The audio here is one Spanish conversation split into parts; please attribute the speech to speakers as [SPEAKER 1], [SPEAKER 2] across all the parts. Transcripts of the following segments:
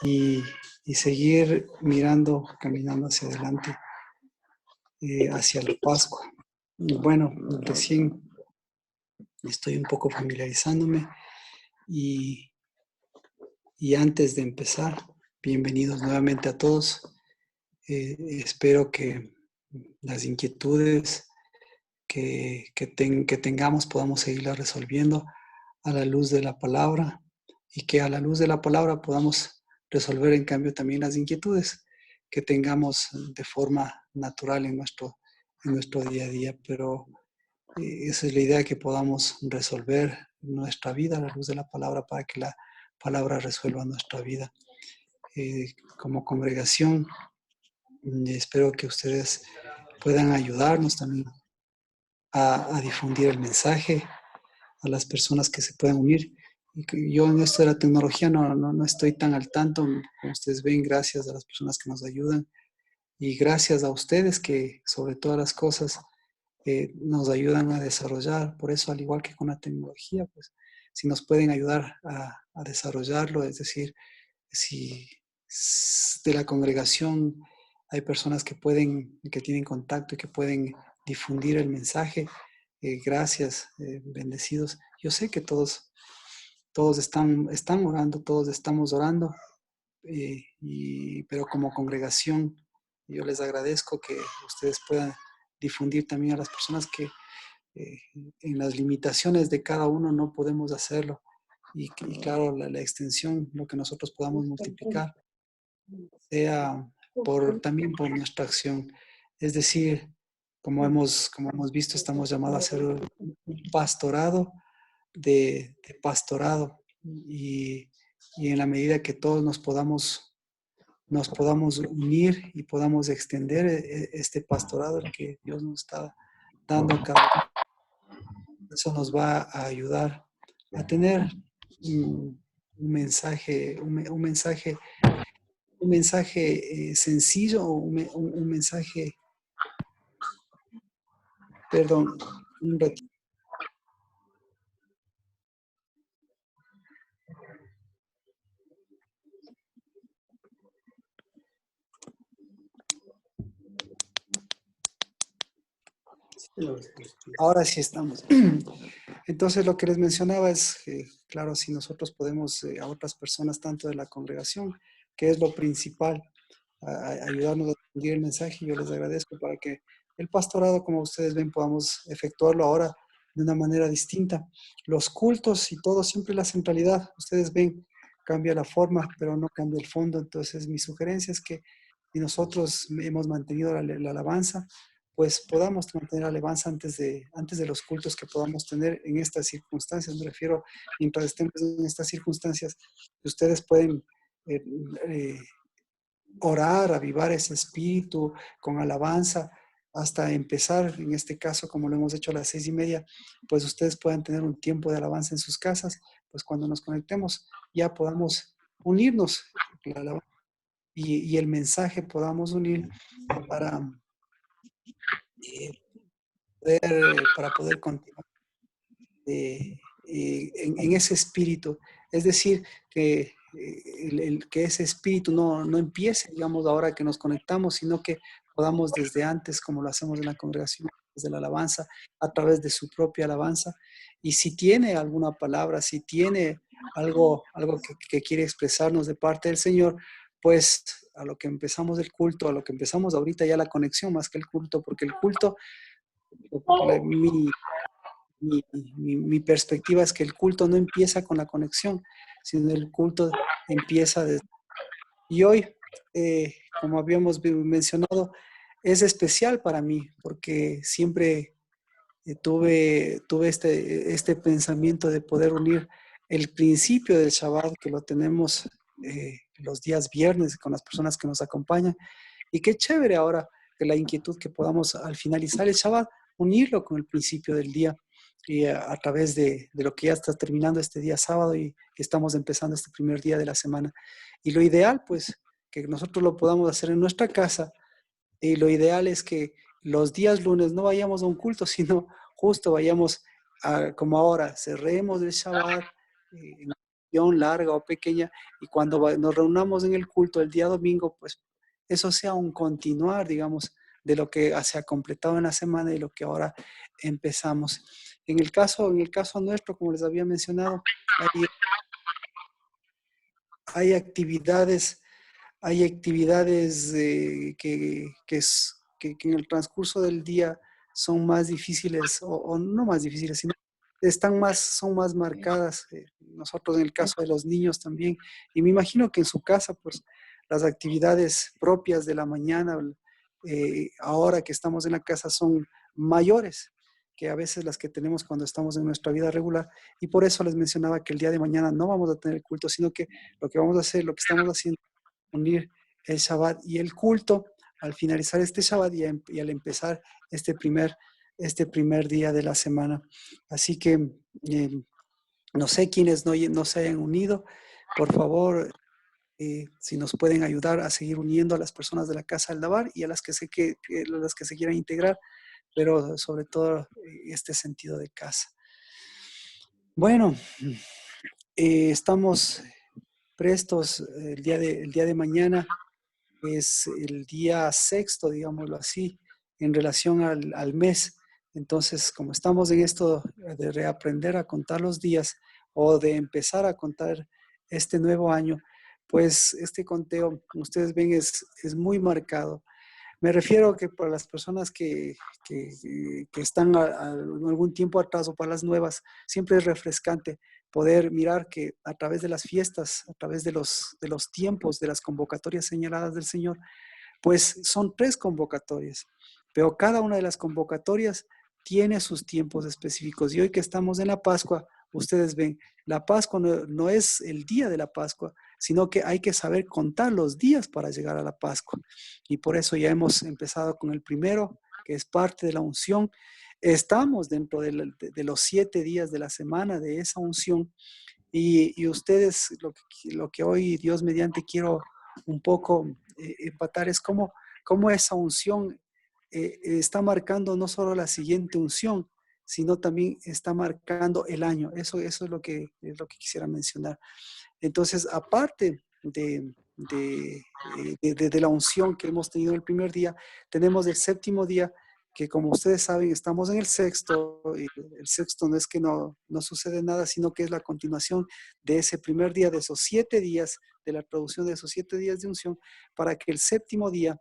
[SPEAKER 1] y, y seguir mirando, caminando hacia adelante, hacia la Pascua. Bueno, recién estoy un poco familiarizándome y, y antes de empezar, bienvenidos nuevamente a todos. Espero que las inquietudes que tengamos podamos seguirlas resolviendo a la luz de la palabra y que a la luz de la palabra podamos resolver en cambio también las inquietudes que tengamos de forma natural en nuestro día a día. Pero esa es la idea, que podamos resolver nuestra vida a la luz de la palabra para que la palabra resuelva nuestra vida. Como congregación, espero que ustedes puedan ayudarnos también a difundir el mensaje a las personas que se puedan unir. Y yo en esto de la tecnología no estoy tan al tanto, como ustedes ven, gracias a las personas que nos ayudan y gracias a ustedes que sobre todas las cosas nos ayudan a desarrollar. Por eso, al igual que con la tecnología, pues si nos pueden ayudar a desarrollarlo, es decir, si de la congregación hay personas que tienen contacto y que pueden difundir el mensaje, gracias, bendecidos. Yo sé que todos están orando, todos estamos orando, pero como congregación yo les agradezco que ustedes puedan difundir también a las personas que eh, en las limitaciones de cada uno no podemos hacerlo. Y claro, la extensión, lo que nosotros podamos multiplicar, sea también por nuestra acción. Es decir, como hemos visto, estamos llamados a hacer un pastorado de pastorado. Y en la medida que todos nos podamos unir y podamos extender este pastorado que Dios nos está dando a cada uno, eso nos va a ayudar a tener un mensaje, un mensaje sencillo, un mensaje, perdón, un ratito. Ahora sí estamos. Entonces, lo que les mencionaba es que, claro, si nosotros podemos a otras personas, tanto de la congregación, que es lo principal, ayudarnos a difundir el mensaje, yo les agradezco para que el pastorado, como ustedes ven, podamos efectuarlo ahora de una manera distinta. Los cultos y todo, siempre la centralidad, ustedes ven, cambia la forma, pero no cambia el fondo. Entonces, mi sugerencia es que si nosotros hemos mantenido la alabanza, pues podamos mantener la alabanza antes de los cultos que podamos tener en estas circunstancias. Me refiero, mientras estemos en estas circunstancias, ustedes pueden eh, eh, orar, avivar ese espíritu con alabanza, hasta empezar, en este caso, como lo hemos hecho a las 6:30, pues ustedes puedan tener un tiempo de alabanza en sus casas, pues cuando nos conectemos ya podamos unirnos y el mensaje podamos unir para, eh, para poder continuar en ese espíritu. Es decir, que, que ese espíritu no empiece, digamos, ahora que nos conectamos, sino que podamos desde antes, como lo hacemos en la congregación, desde la alabanza, a través de su propia alabanza. Y si tiene alguna palabra, si tiene algo que quiere expresarnos de parte del Señor, pues a lo que empezamos el culto, a lo que empezamos ahorita ya la conexión más que el culto, porque el culto, mi, mi perspectiva es que el culto no empieza con la conexión, sino el culto empieza desde... Y hoy, como habíamos mencionado, es especial para mí porque siempre tuve este pensamiento de poder unir el principio del Shabbat, que lo tenemos los días viernes con las personas que nos acompañan. Y qué chévere ahora que la inquietud que podamos al finalizar el Shabbat, unirlo con el principio del día y a través de lo que ya está terminando este día sábado y estamos empezando este primer día de la semana. Y lo ideal, pues, que nosotros lo podamos hacer en nuestra casa, y lo ideal es que los días lunes no vayamos a un culto, sino justo vayamos como ahora, cerremos el Shabbat en reunión larga o pequeña, y cuando nos reunamos en el culto el día domingo, pues eso sea un continuar, digamos, de lo que se ha completado en la semana y lo que ahora empezamos. En el caso nuestro, como les había mencionado, hay, hay actividades que en el transcurso del día son más difíciles, o no más difíciles, sino son más marcadas. Nosotros en el caso de los niños también, y me imagino que en su casa, pues las actividades propias de la mañana, ahora que estamos en la casa, son mayores que a veces las que tenemos cuando estamos en nuestra vida regular. Y por eso les mencionaba que el día de mañana no vamos a tener el culto, sino que lo que vamos a hacer, lo que estamos haciendo, unir el Shabbat y el culto al finalizar este Shabbat y al empezar este primer, este primer día de la semana. Así que no sé quiénes no se hayan unido, por favor, si nos pueden ayudar a seguir uniendo a las personas de la Casa del Dabar y a las que se quieran integrar, pero sobre todo este sentido de casa. Bueno, estamos prestos el día de mañana. Es el día sexto, digámoslo así, en relación al mes. Entonces, como estamos en esto de reaprender a contar los días o de empezar a contar este nuevo año, pues este conteo, como ustedes ven, es muy marcado. Me refiero que para las personas que están algún tiempo atrás o para las nuevas, siempre es refrescante poder mirar que a través de las fiestas, a través de los tiempos, de las convocatorias señaladas del Señor, pues son 3 convocatorias, pero cada una de las convocatorias tiene sus tiempos específicos. Y hoy que estamos en la Pascua, ustedes ven, la Pascua no es el día de la Pascua, sino que hay que saber contar los días para llegar a la Pascua. Y por eso ya hemos empezado con el primero, que es parte de la unción. Estamos dentro de los 7 días de la semana de esa unción. Y ustedes, lo que hoy Dios mediante quiero un poco empatar es cómo esa unción está marcando no solo la siguiente unción, sino también está marcando el año. Eso es lo que quisiera mencionar. Entonces, aparte de la unción que hemos tenido el primer día, tenemos el séptimo día, que como ustedes saben, estamos en el sexto, y el sexto no es que no sucede nada, sino que es la continuación de ese primer día, de esos 7 días, de la producción de esos 7 días de unción, para que el séptimo día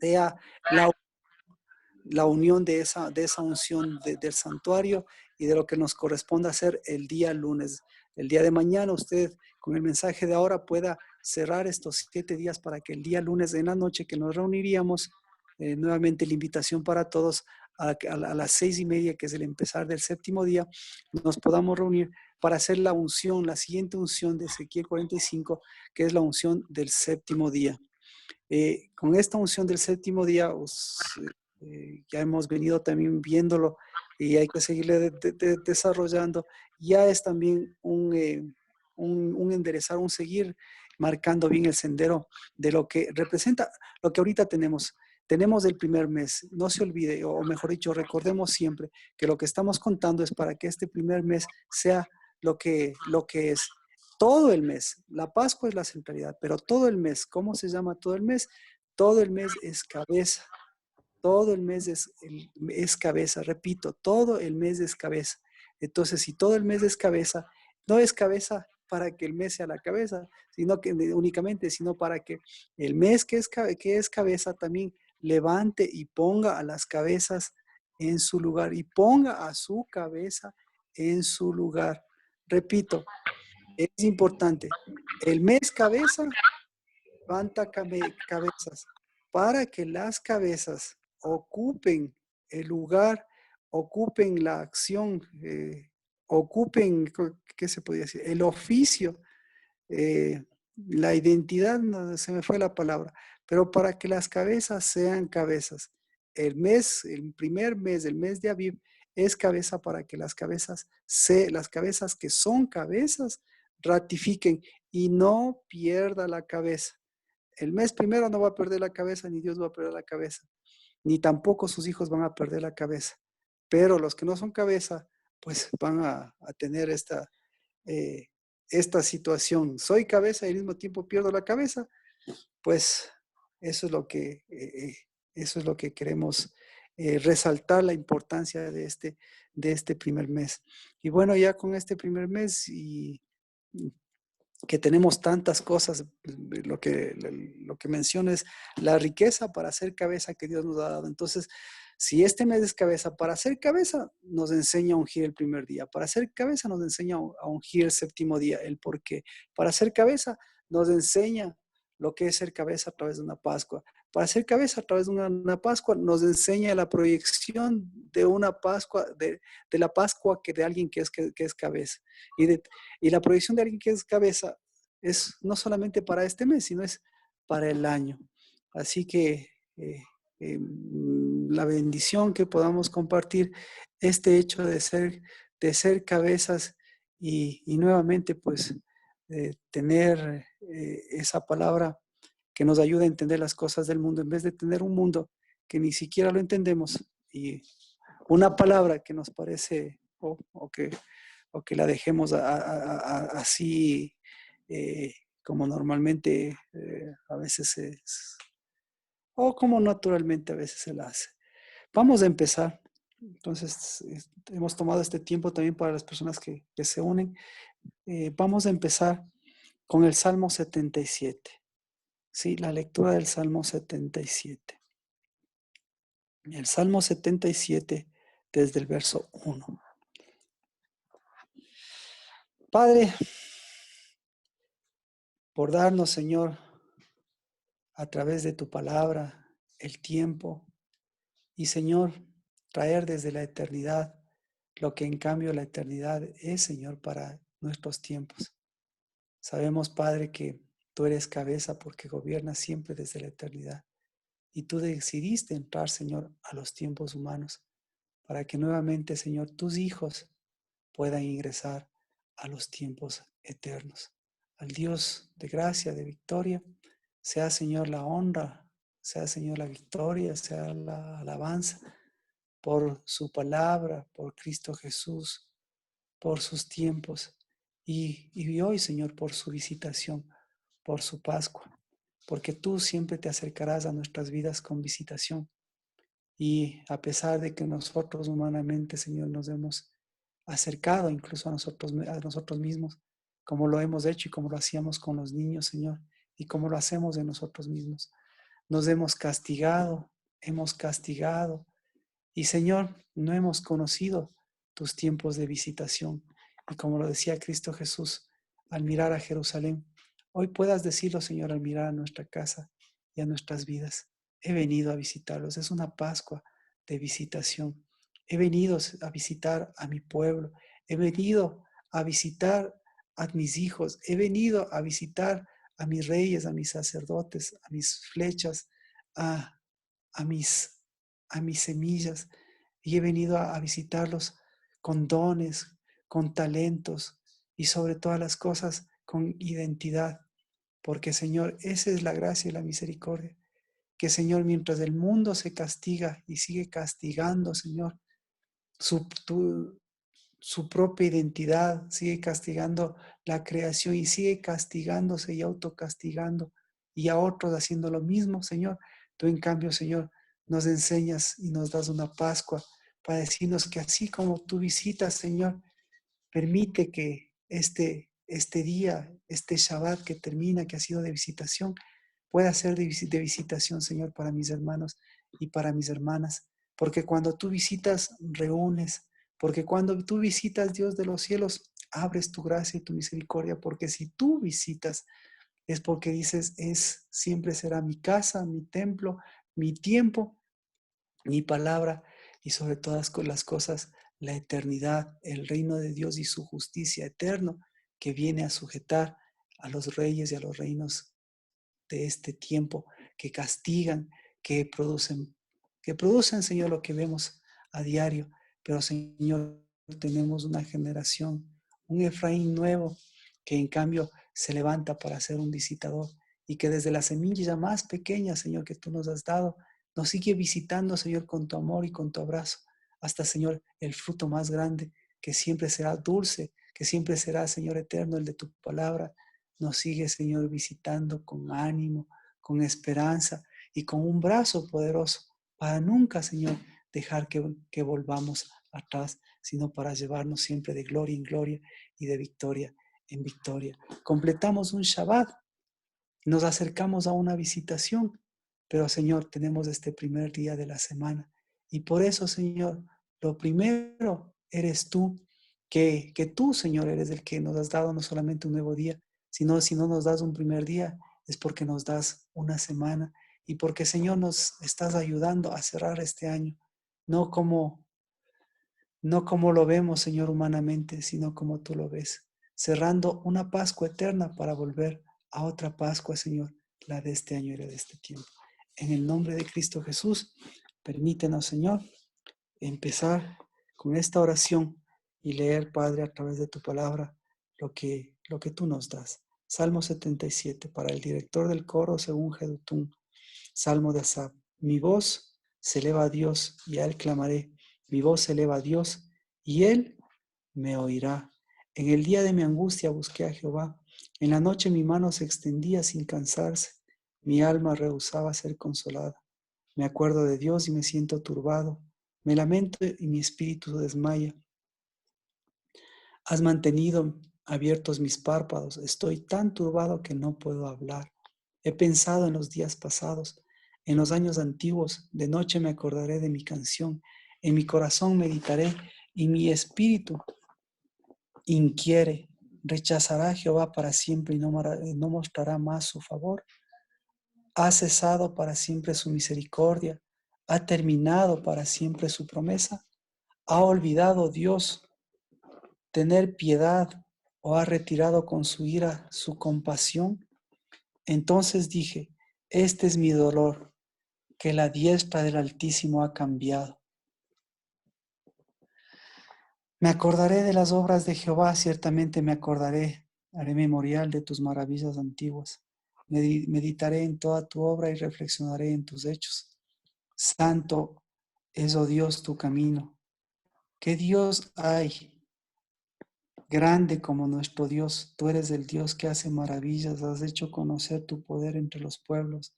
[SPEAKER 1] sea la unión de esa unción del santuario y de lo que nos corresponde hacer el día lunes. El día de mañana usted con el mensaje de ahora pueda cerrar estos 7 días para que el día lunes en la noche que nos reuniríamos, nuevamente la invitación para todos a las 6:30, que es el empezar del séptimo día, nos podamos reunir para hacer la unción, la siguiente unción de Ezequiel 45, que es la unción del séptimo día. Con esta unción del séptimo día, ya hemos venido también viéndolo y hay que seguirle desarrollando. Ya es también un enderezar, un seguir marcando bien el sendero de lo que representa, lo que ahorita tenemos. Tenemos el primer mes, no se olvide, o mejor dicho, recordemos siempre que lo que estamos contando es para que este primer mes sea lo que es todo el mes. La Pascua es la centralidad, pero todo el mes, ¿cómo se llama todo el mes? Todo el mes es cabeza. Todo el mes es cabeza, repito, todo el mes es cabeza. Entonces, si todo el mes es cabeza, no es cabeza para que el mes sea la cabeza, sino que únicamente, sino para que el mes que es cabeza también levante y ponga a las cabezas en su lugar y ponga a su cabeza en su lugar. Repito, es importante. El mes cabeza levanta cabezas para que las cabezas ocupen el lugar, ocupen la acción, ocupen, ¿qué se podría decir? El oficio, eh, la identidad, no, se me fue la palabra, pero para que las cabezas sean cabezas. El primer mes, el mes de Aviv, es cabeza para que las cabezas que son cabezas ratifiquen y no pierda la cabeza. El mes primero no va a perder la cabeza, ni Dios va a perder la cabeza, ni tampoco sus hijos van a perder la cabeza. Pero los que no son cabeza, pues van a tener esta, esta situación, soy cabeza y al mismo tiempo pierdo la cabeza, pues eso es lo que, eso es lo que queremos resaltar, la importancia de este primer mes. Y bueno, ya con este primer mes y que tenemos tantas cosas, lo que menciona es la riqueza para ser cabeza que Dios nos ha dado. Entonces, si este mes es cabeza, para ser cabeza nos enseña a ungir el primer día, para ser cabeza nos enseña a ungir el séptimo día, el por qué. Para ser cabeza nos enseña lo que es ser cabeza a través de una Pascua. Para ser cabeza a través de una Pascua nos enseña la proyección de una Pascua, de la Pascua que de alguien que es cabeza. Y, y la proyección de alguien que es cabeza es no solamente para este mes, sino es para el año. Así que la bendición que podamos compartir este hecho de ser cabezas y nuevamente pues tener esa palabra que nos ayuda a entender las cosas del mundo en vez de tener un mundo que ni siquiera lo entendemos y una palabra que nos parece o que la dejemos así como normalmente a veces es, o como naturalmente a veces se la hace. Vamos a empezar. Entonces, hemos tomado este tiempo también para las personas que se unen. Vamos a empezar con el Salmo 77. Sí, la lectura del Salmo 77. El Salmo 77 desde el verso 1. Padre, por darnos, Señor, a través de tu palabra, el tiempo y, Señor, traer desde la eternidad lo que en cambio la eternidad es, Señor, para nuestros tiempos. Sabemos, Padre, que tú eres cabeza porque gobiernas siempre desde la eternidad y tú decidiste entrar, Señor, a los tiempos humanos para que nuevamente, Señor, tus hijos puedan ingresar a los tiempos eternos. Al Dios de gracia, de victoria, sea, Señor, la honra, sea, Señor, la victoria, sea la alabanza por su palabra, por Cristo Jesús, por sus tiempos y hoy, Señor, por su visitación, por su Pascua, porque tú siempre te acercarás a nuestras vidas con visitación. Y a pesar de que nosotros humanamente, Señor, nos hemos acercado incluso a nosotros mismos, como lo hemos hecho y como lo hacíamos con los niños, Señor, y como lo hacemos de nosotros mismos. Nos hemos castigado, y Señor, no hemos conocido tus tiempos de visitación. Y como lo decía Cristo Jesús, al mirar a Jerusalén, hoy puedas decirlo, Señor, al mirar a nuestra casa y a nuestras vidas. He venido a visitarlos. Es una Pascua de visitación. He venido a visitar a mi pueblo. He venido a visitar a mis hijos. He venido a visitar a mis reyes, a mis sacerdotes, a mis flechas, a, a mis a mis semillas y he venido a visitarlos con dones, con talentos y sobre todas las cosas con identidad. Porque Señor, esa es la gracia y la misericordia. Que Señor, mientras el mundo se castiga y sigue castigando, Señor, su, tu, su propia identidad, sigue castigando la creación y sigue castigándose y autocastigando y a otros haciendo lo mismo, Señor. Tú en cambio, Señor, nos enseñas y nos das una Pascua para decirnos que así como tú visitas, Señor, permite que este día, este Shabbat que termina, que ha sido de visitación, pueda ser de visitación, Señor, para mis hermanos y para mis hermanas. Porque cuando tú visitas, reúnes. Porque cuando tú visitas, Dios de los cielos, abres tu gracia y tu misericordia. Porque si tú visitas, es porque dices, siempre será mi casa, mi templo, mi tiempo, mi palabra y sobre todas las cosas la eternidad, el reino de Dios y su justicia eterno que viene a sujetar a los reyes y a los reinos de este tiempo que castigan, que producen, Señor, lo que vemos a diario. Pero, Señor, tenemos una generación, un Efraín nuevo que en cambio se levanta para ser un visitador y que desde la semilla más pequeña, Señor, que tú nos has dado, nos sigue visitando, Señor, con tu amor y con tu abrazo, hasta, Señor, el fruto más grande, que siempre será dulce, que siempre será, Señor eterno, el de tu palabra, nos sigue, Señor, visitando con ánimo, con esperanza y con un brazo poderoso para nunca, Señor, dejar que volvamos atrás, sino para llevarnos siempre de gloria en gloria y de victoria en victoria. Completamos un Shabbat, nos acercamos a una visitación, pero Señor, tenemos este primer día de la semana. Y por eso, Señor, lo primero eres tú, que tú, Señor, eres el que nos has dado no solamente un nuevo día, sino si no nos das un primer día, es porque nos das una semana y porque, Señor, nos estás ayudando a cerrar este año, no como lo vemos, Señor, humanamente, sino como tú lo ves, cerrando una Pascua eterna para volver a otra Pascua, Señor, la de este año y la de este tiempo. En el nombre de Cristo Jesús, permítenos, Señor, empezar con esta oración y leer, Padre, a través de tu palabra, lo que tú nos das. Salmo 77, para el director del coro según Jedutún. Salmo de Asaf. Mi voz se eleva a Dios y a Él clamaré. Mi voz se eleva a Dios y Él me oirá. En el día de mi angustia busqué a Jehová. En la noche mi mano se extendía sin cansarse. Mi alma rehusaba ser consolada. Me acuerdo de Dios y me siento turbado. Me lamento y mi espíritu desmaya. Has mantenido abiertos mis párpados. Estoy tan turbado que no puedo hablar. He pensado en los días pasados, en los años antiguos. De noche me acordaré de mi canción. En mi corazón meditaré y mi espíritu inquiere. ¿Rechazará a Jehová para siempre y no mostrará más su favor? ¿Ha cesado para siempre su misericordia? ¿Ha terminado para siempre su promesa? ¿Ha olvidado Dios tener piedad o ha retirado con su ira su compasión? Entonces dije, este es mi dolor, que la diestra del Altísimo ha cambiado. Me acordaré de las obras de Jehová, ciertamente me acordaré, haré memorial de tus maravillas antiguas. Meditaré en toda tu obra y reflexionaré en tus hechos. Santo es, oh Dios, tu camino. ¿Qué Dios hay grande como nuestro Dios? Tú eres el Dios que hace maravillas, has hecho conocer tu poder entre los pueblos.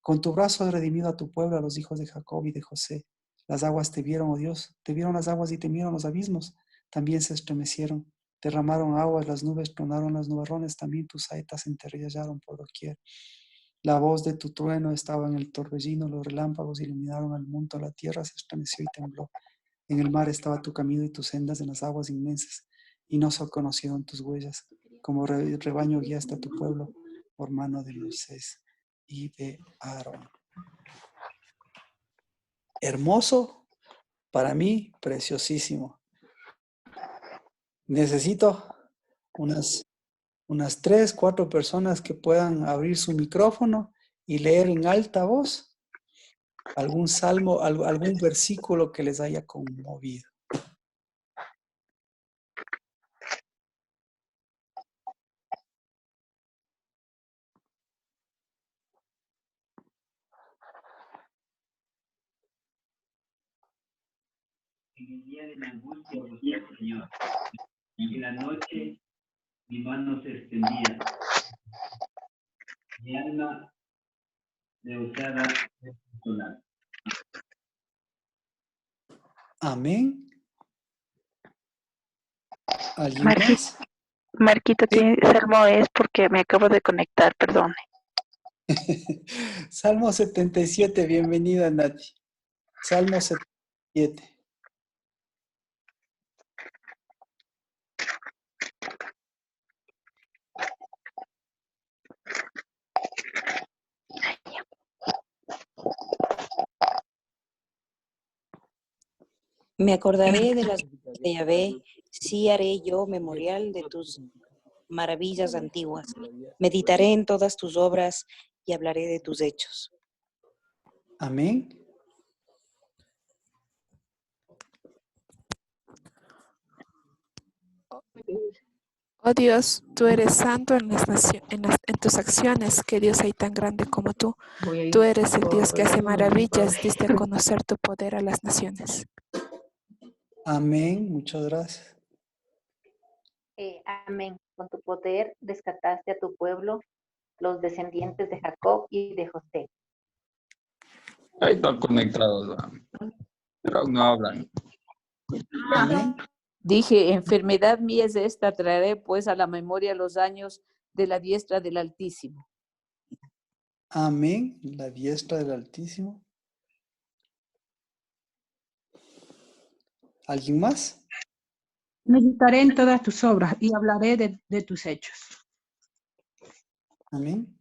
[SPEAKER 1] Con tu brazo has redimido a tu pueblo, a los hijos de Jacob y de José. Las aguas te vieron, oh Dios, te vieron las aguas y temieron los abismos. También se estremecieron, derramaron aguas, las nubes tronaron las nubarrones, también tus saetas se enterrallaron por doquier. La voz de tu trueno estaba en el torbellino, los relámpagos iluminaron al mundo, la tierra se estremeció y tembló. En el mar estaba tu camino y tus sendas en las aguas inmensas, y no se conocieron tus huellas. Como rebaño guiaste a tu pueblo por mano de Moisés y de Aarón. Hermoso, para mí, preciosísimo. Necesito unas 3, 4 personas que puedan abrir su micrófono y leer en alta voz algún salmo, algún versículo que les haya conmovido.
[SPEAKER 2] En el día de mi angustia busqué al Señor, y en la noche mi mano se extendía. Mi alma rehusaba ser consolada.
[SPEAKER 1] Amén. ¿Alguien más?
[SPEAKER 3] Marquito,
[SPEAKER 1] Sí.
[SPEAKER 3] Salmo es porque me acabo de conectar, perdón.
[SPEAKER 1] Salmo 77, bienvenida Nati. Salmo 77.
[SPEAKER 4] Me acordaré de las obras de Yahvé, sí haré yo memorial de tus maravillas antiguas. Meditaré en todas tus obras y hablaré de tus hechos.
[SPEAKER 1] Amén.
[SPEAKER 5] Oh Dios, tú eres santo en tus acciones. ¿Qué Dios hay tan grande como tú? Tú eres el Dios que hace maravillas, diste a conocer tu poder a las naciones.
[SPEAKER 1] Amén. Muchas gracias.
[SPEAKER 6] Amén. Con tu poder rescataste a tu pueblo, los descendientes de Jacob y de José.
[SPEAKER 7] Ahí están conectados, pero no hablan.
[SPEAKER 1] Amén.
[SPEAKER 8] Dije, enfermedad mía es esta, traeré pues a la memoria los años de la diestra del Altísimo.
[SPEAKER 1] Amén. La diestra del Altísimo. ¿Alguien más?
[SPEAKER 9] Meditaré en todas tus obras y hablaré de tus hechos.
[SPEAKER 1] Amén.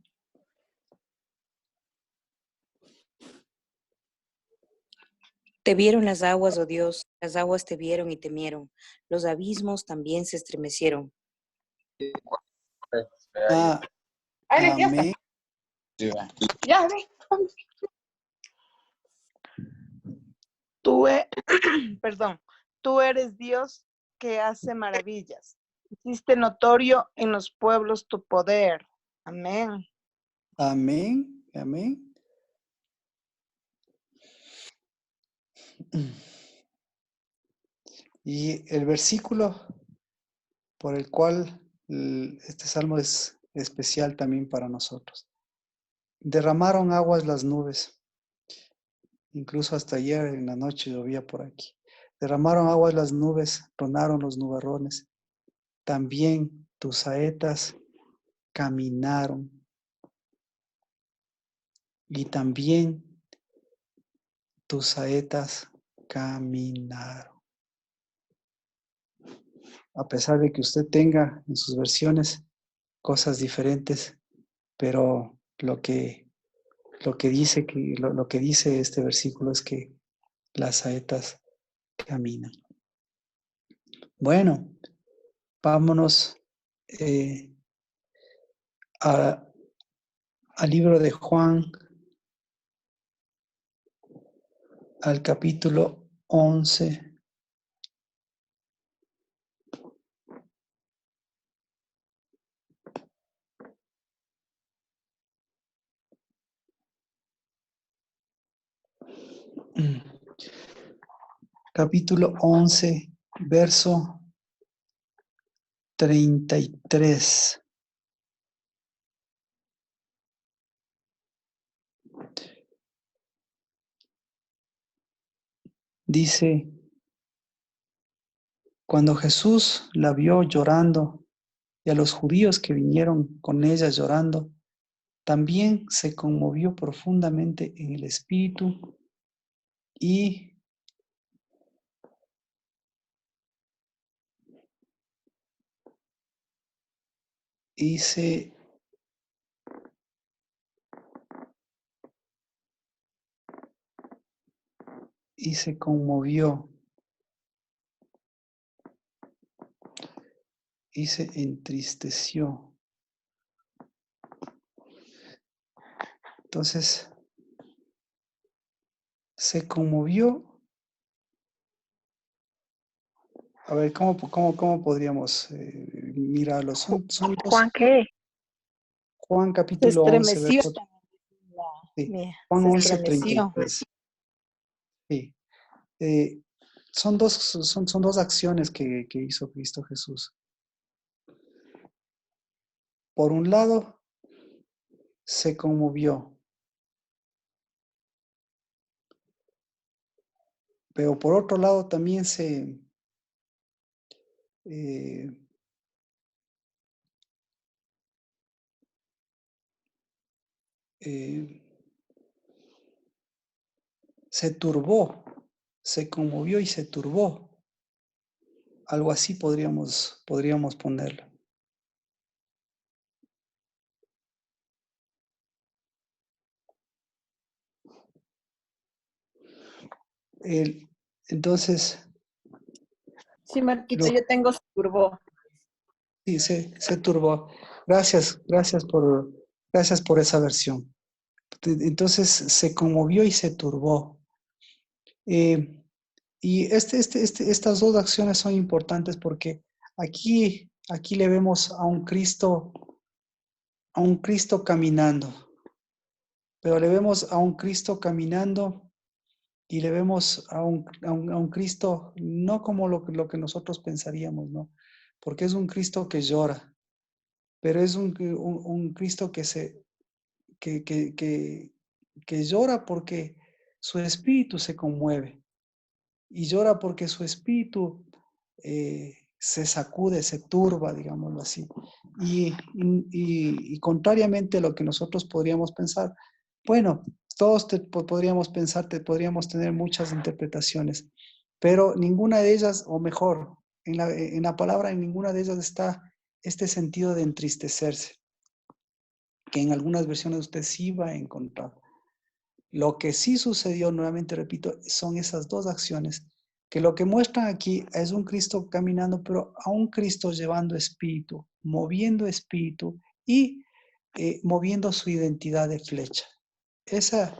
[SPEAKER 4] Te vieron las aguas, oh Dios, las aguas te vieron y temieron. Los abismos también se estremecieron.
[SPEAKER 1] Ah, amén.
[SPEAKER 9] Ya ve.
[SPEAKER 10] Perdón, tú eres Dios que hace maravillas. Hiciste notorio en los pueblos tu poder. Amén.
[SPEAKER 1] Amén. Amén. Y el versículo por el cual este salmo es especial también para nosotros. Derramaron aguas las nubes. Incluso hasta ayer en la noche llovía por aquí. Derramaron aguas las nubes, tronaron los nubarrones. También tus saetas caminaron. Y también tus saetas caminaron. A pesar de que usted tenga en sus versiones cosas diferentes, pero lo que dice este versículo es que las saetas caminan. Bueno, vámonos al libro de Juan, al capítulo 11. Capítulo 11, verso 33. Dice, cuando Jesús la vio llorando y a los judíos que vinieron con ella llorando, también se conmovió profundamente en el espíritu y se conmovió y se entristeció. Entonces, se conmovió. A ver, ¿cómo podríamos mirarlo? Son dos.
[SPEAKER 3] ¿Juan qué?
[SPEAKER 1] Juan
[SPEAKER 10] Se
[SPEAKER 1] capítulo 11,
[SPEAKER 10] estremeció.
[SPEAKER 1] verso. Sí,
[SPEAKER 10] Mira,
[SPEAKER 1] Juan
[SPEAKER 10] se
[SPEAKER 1] 11,
[SPEAKER 10] estremeció.
[SPEAKER 1] 33. Sí. Son dos acciones que hizo Cristo Jesús. Por un lado, se conmovió. Pero por otro lado también se turbó, se conmovió y se turbó. Algo así podríamos ponerlo. Entonces,
[SPEAKER 10] Sí, Marquito, yo tengo se turbó.
[SPEAKER 1] sí, se turbó. Gracias por esa versión. Entonces se conmovió y se turbó. Y estas dos acciones son importantes porque aquí le vemos a un Cristo caminando. Pero le vemos a un Cristo caminando y le vemos a un Cristo no como lo que nosotros pensaríamos, ¿no? porque es un Cristo que llora, pero es un Cristo que llora porque su espíritu se conmueve y llora porque su espíritu se sacude, se turba, digámoslo así. Y contrariamente a lo que nosotros podríamos pensar, bueno, todos podríamos pensar, podríamos tener muchas interpretaciones, pero ninguna de ellas, o mejor, en la palabra, en ninguna de ellas está este sentido de entristecerse, que en algunas versiones usted sí va a encontrar. Lo que sí sucedió, nuevamente repito, son esas dos acciones, que lo que muestran aquí es un Cristo caminando, pero a un Cristo llevando espíritu, moviendo espíritu y moviendo su identidad de flecha. Esa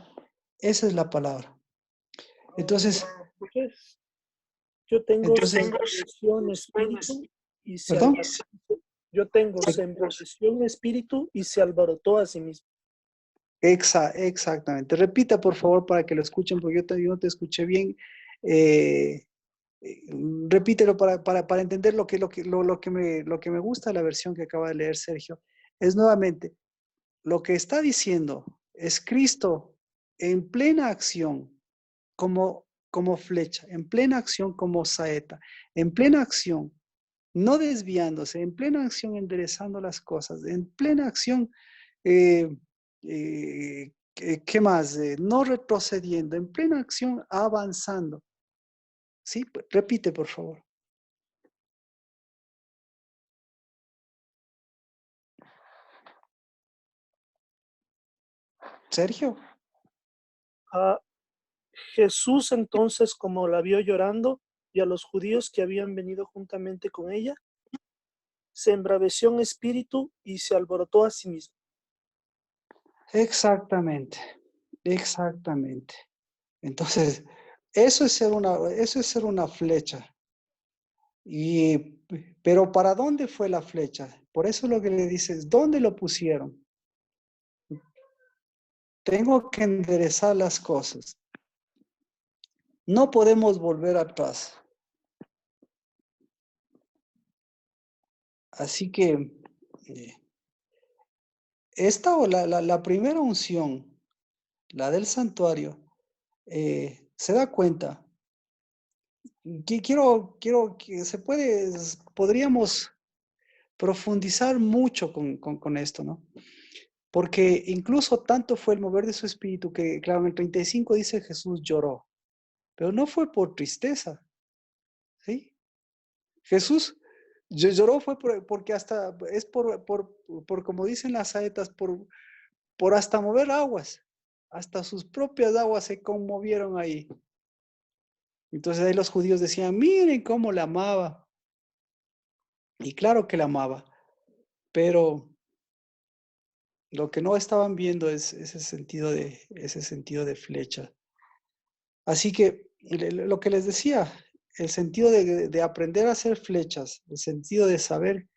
[SPEAKER 1] es la palabra. Entonces,
[SPEAKER 11] yo tengo
[SPEAKER 1] entonces,
[SPEAKER 11] se embravecido en espíritu y se
[SPEAKER 1] ¿perdón?
[SPEAKER 11] alborotó. Yo tengo se embravecido en espíritu y se alborotó a sí mismo.
[SPEAKER 1] Exactamente. Repita, por favor, para que lo escuchen, porque yo no te escuché bien. Repítelo para entender lo que me gusta de la versión que acaba de leer Sergio. Es nuevamente, lo que está diciendo es Cristo en plena acción como flecha, en plena acción como saeta, en plena acción, no desviándose, en plena acción enderezando las cosas, en plena acción, ¿qué más? No retrocediendo, en plena acción avanzando. ¿Sí? Repite, por favor. Sergio.
[SPEAKER 11] A Jesús entonces, como la vio llorando, y a los judíos que habían venido juntamente con ella, se embraveció en espíritu y se alborotó a sí mismo.
[SPEAKER 1] Exactamente. Entonces, eso es ser una flecha. Pero ¿para dónde fue la flecha? Por eso lo que le dices, ¿dónde lo pusieron? Tengo que enderezar las cosas. No podemos volver atrás. Así que esta o la primera unción, la del santuario, se da cuenta. Quiero que podríamos profundizar mucho con esto, ¿no? Porque incluso tanto fue el mover de su espíritu que, claro, en el 35 dice Jesús lloró, pero no fue por tristeza, ¿sí? Jesús lloró fue porque hasta, es por como dicen las saetas, por hasta mover aguas, hasta sus propias aguas se conmovieron ahí. Entonces ahí los judíos decían, miren cómo la amaba. Y claro que la amaba, pero lo que no estaban viendo es ese sentido de flecha. Así que lo que les decía, el sentido de aprender a hacer flechas, el sentido de saber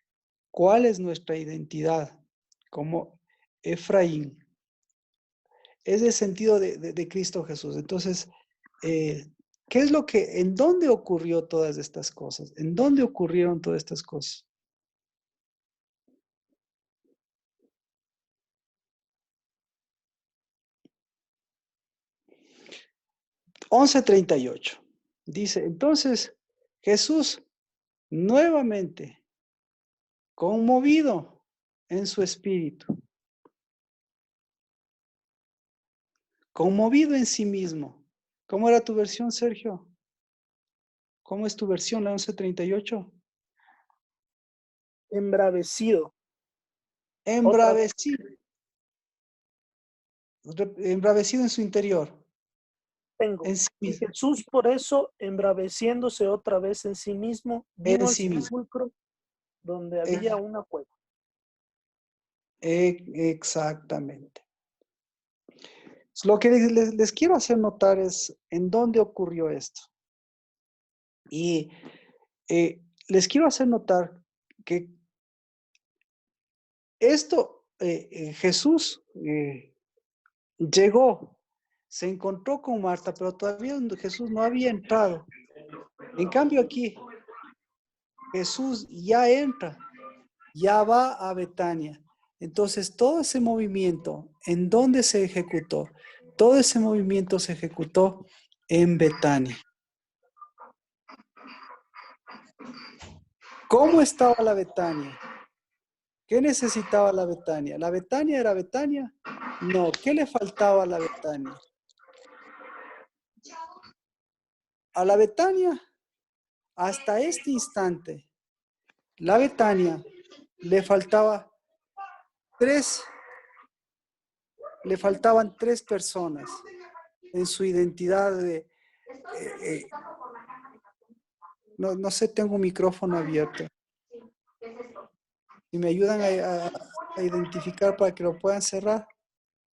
[SPEAKER 1] cuál es nuestra identidad como Efraín, es el sentido de Cristo Jesús. Entonces, ¿qué es en dónde ocurrió todas estas cosas? ¿En dónde ocurrieron todas estas cosas? (11:38) dice, entonces Jesús nuevamente conmovido en su espíritu, conmovido en sí mismo. ¿Cómo era tu versión, Sergio? ¿Cómo es tu versión, la 11:38?
[SPEAKER 11] Embravecido.
[SPEAKER 1] Embravecido. Embravecido en su interior.
[SPEAKER 11] Tengo.
[SPEAKER 1] En sí
[SPEAKER 11] Y
[SPEAKER 1] mismo.
[SPEAKER 11] Jesús por eso, embraveciéndose otra vez en sí mismo, vino al sepulcro donde había una cueva.
[SPEAKER 1] Exactamente. Lo que les quiero hacer notar es en dónde ocurrió esto. Y les quiero hacer notar que esto, Jesús llegó, se encontró con Marta, pero todavía Jesús no había entrado. En cambio aquí, Jesús ya entra, ya va a Betania. Entonces, todo ese movimiento, ¿en dónde se ejecutó? Todo ese movimiento se ejecutó en Betania. ¿Cómo estaba la Betania? ¿Qué necesitaba la Betania? ¿La Betania era Betania? No. ¿Qué le faltaba a la Betania? A la Betania, hasta este instante, la Betania le faltaban tres personas en su identidad de... no sé, tengo un micrófono abierto. Si me ayudan a identificar para que lo puedan cerrar.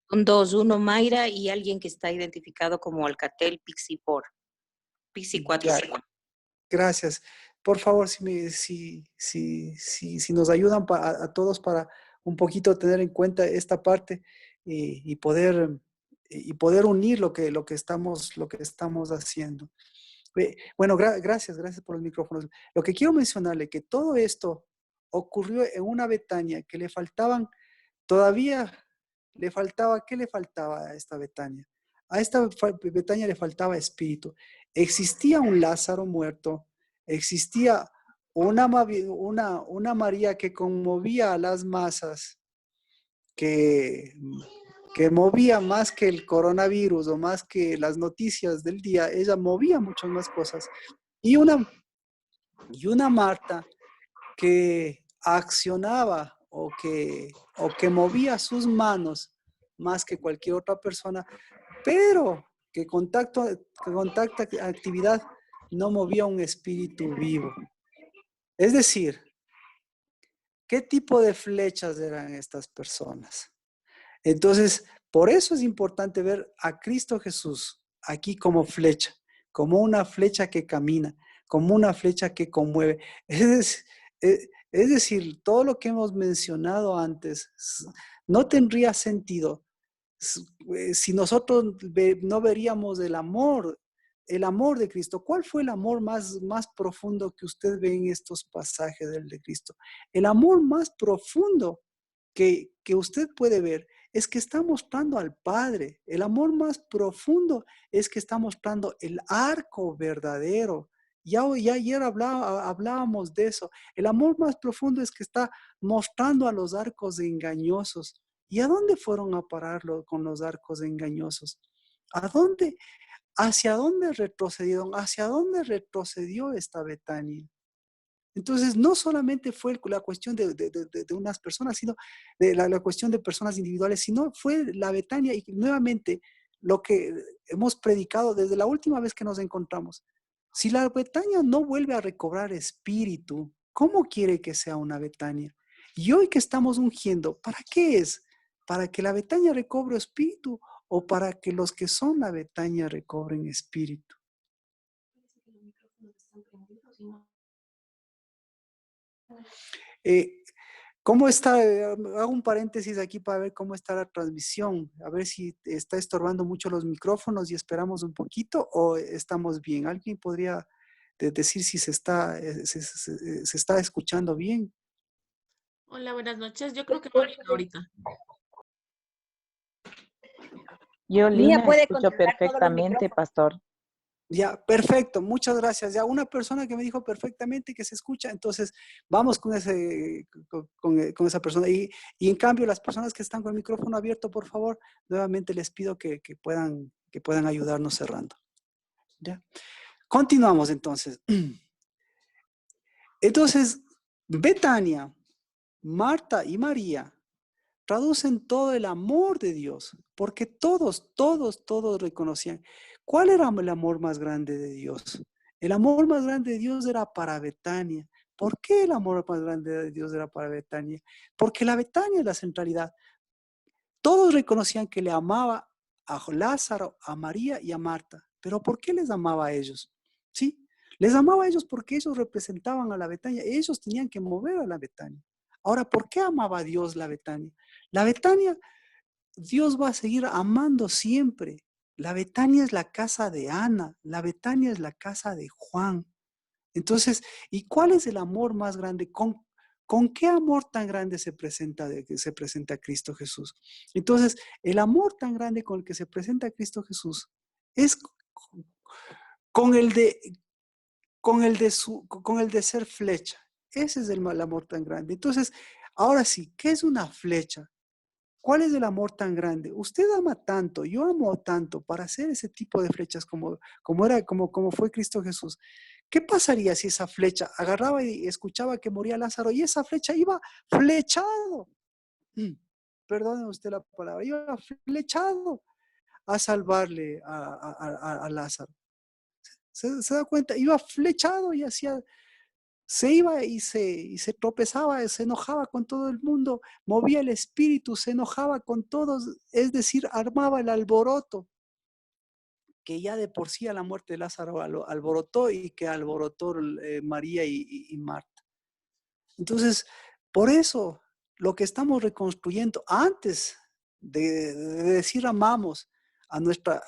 [SPEAKER 4] Son dos, uno Mayra y alguien que está identificado como Alcatel Pixie 4. Pixie 4.
[SPEAKER 1] Gracias. Por favor, si nos ayudan a todos para un poquito tener en cuenta esta parte y poder unir lo que estamos haciendo. Bueno, gracias por los micrófonos. Lo que quiero mencionarle que todo esto ocurrió en una Betania que le faltaban, todavía le faltaba, ¿qué le faltaba a esta Betania? A esta Betania le faltaba espíritu. Existía un Lázaro muerto, existía una María que conmovía a las masas, que movía más que el coronavirus o más que las noticias del día, ella movía muchas más cosas. Y una Marta que accionaba o que movía sus manos más que cualquier otra persona, pero que contacta actividad no movía un espíritu vivo. Es decir, ¿qué tipo de flechas eran estas personas? Entonces, por eso es importante ver a Cristo Jesús aquí como flecha, como una flecha que camina, como una flecha que conmueve. Es decir, todo lo que hemos mencionado antes no tendría sentido si nosotros no veríamos el amor de Cristo. ¿Cuál fue el amor más profundo que usted ve en estos pasajes del de Cristo? El amor más profundo que usted puede ver es que está mostrando al Padre. El amor más profundo es que está mostrando el arco verdadero. Ya ayer hablábamos de eso. El amor más profundo es que está mostrando a los arcos engañosos. ¿Y a dónde fueron a pararlo con los arcos engañosos? ¿A dónde? ¿Hacia dónde retrocedieron? ¿Hacia dónde retrocedió esta Betania? Entonces, no solamente fue la cuestión de unas personas, sino de la cuestión de personas individuales, sino fue la Betania y nuevamente lo que hemos predicado desde la última vez que nos encontramos. Si la Betania no vuelve a recobrar espíritu, ¿cómo quiere que sea una Betania? Y hoy que estamos ungiendo, ¿para qué es? ¿Para que la Betania recobre espíritu o para que los que son la Betania recobren espíritu? ¿Cómo está? Hago un paréntesis aquí para ver cómo está la transmisión, a ver si está estorbando mucho los micrófonos y esperamos un poquito o estamos bien. ¿Alguien podría decir si se está escuchando bien?
[SPEAKER 12] Hola, buenas noches. Yo creo que va bien ahorita.
[SPEAKER 13] Yo, Lina, escucho perfectamente, pastor.
[SPEAKER 1] Ya, perfecto, muchas gracias. Ya una persona que me dijo perfectamente que se escucha, entonces vamos con esa persona. Y en cambio, las personas que están con el micrófono abierto, por favor, nuevamente les pido que puedan ayudarnos cerrando. ¿Ya? Continuamos entonces. Entonces, Betania, Marta y María traducen todo el amor de Dios, porque todos reconocían. ¿Cuál era el amor más grande de Dios? El amor más grande de Dios era para Betania. ¿Por qué el amor más grande de Dios era para Betania? Porque la Betania es la centralidad. Todos reconocían que le amaba a Lázaro, a María y a Marta. ¿Pero por qué les amaba a ellos? ¿Sí? Les amaba a ellos porque ellos representaban a la Betania. Ellos tenían que mover a la Betania. Ahora, ¿por qué amaba a Dios la Betania? La Betania, Dios va a seguir amando siempre. La Betania es la casa de Ana, la Betania es la casa de Juan. Entonces, ¿y cuál es el amor más grande? ¿Con qué amor tan grande se presenta Cristo Jesús? Entonces, el amor tan grande con el que se presenta Cristo Jesús es con el de ser flecha. Ese es el amor tan grande. Entonces, ahora sí, ¿qué es una flecha? ¿Cuál es el amor tan grande? Usted ama tanto, yo amo tanto para hacer ese tipo de flechas como fue Cristo Jesús. ¿Qué pasaría si esa flecha agarraba y escuchaba que moría Lázaro y esa flecha iba flechado? Perdone usted la palabra, iba flechado a salvarle a Lázaro. ¿Se da cuenta? Iba flechado y se iba y se tropezaba, se enojaba con todo el mundo, movía el espíritu, se enojaba con todos, es decir, armaba el alboroto, que ya de por sí a la muerte de Lázaro alborotó y que alborotó María y Marta. Entonces, por eso, lo que estamos reconstruyendo antes de decir amamos a nuestra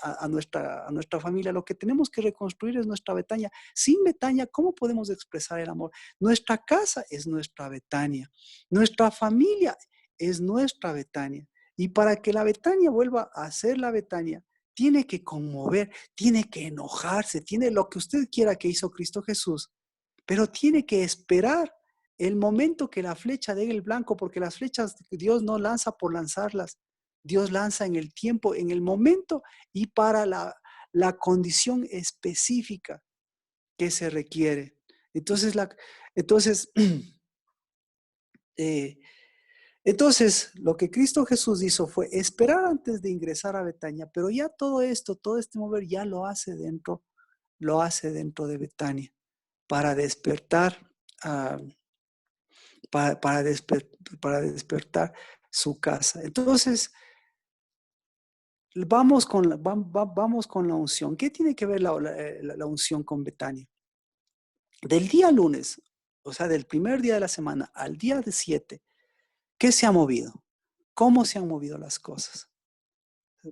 [SPEAKER 1] familia, lo que tenemos que reconstruir es nuestra Betania. Sin Betania, ¿cómo podemos expresar el amor? Nuestra casa es nuestra Betania. Nuestra familia es nuestra Betania. Y para que la Betania vuelva a ser la Betania, tiene que conmover, tiene que enojarse, tiene lo que usted quiera que hizo Cristo Jesús, pero tiene que esperar el momento que la flecha dé el blanco, porque las flechas Dios no lanza por lanzarlas. Dios lanza en el tiempo, en el momento y para la condición específica que se requiere. Entonces, lo que Cristo Jesús hizo fue esperar antes de ingresar a Betania, pero ya todo esto, todo este mover ya lo hace dentro de Betania para despertar, para despertar su casa. Entonces, vamos con la unción. ¿Qué tiene que ver la unción con Betania? Del día lunes, o sea, del primer día de la semana al día de 7, ¿qué se ha movido? ¿Cómo se han movido las cosas?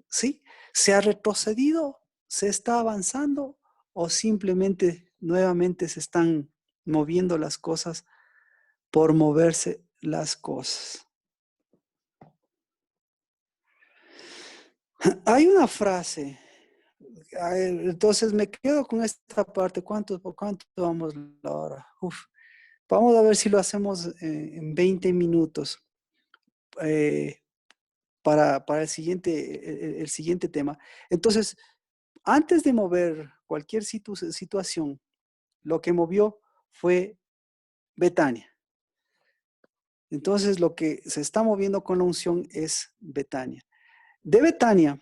[SPEAKER 1] ¿Sí? ¿Se ha retrocedido? ¿Se está avanzando? ¿O simplemente nuevamente se están moviendo las cosas por moverse las cosas? Hay una frase, entonces me quedo con esta parte. ¿Cuánto vamos la hora? Vamos a ver si lo hacemos en 20 minutos para el siguiente tema. Entonces, antes de mover cualquier situación, lo que movió fue Betania. Entonces, lo que se está moviendo con la unción es Betania. De Betania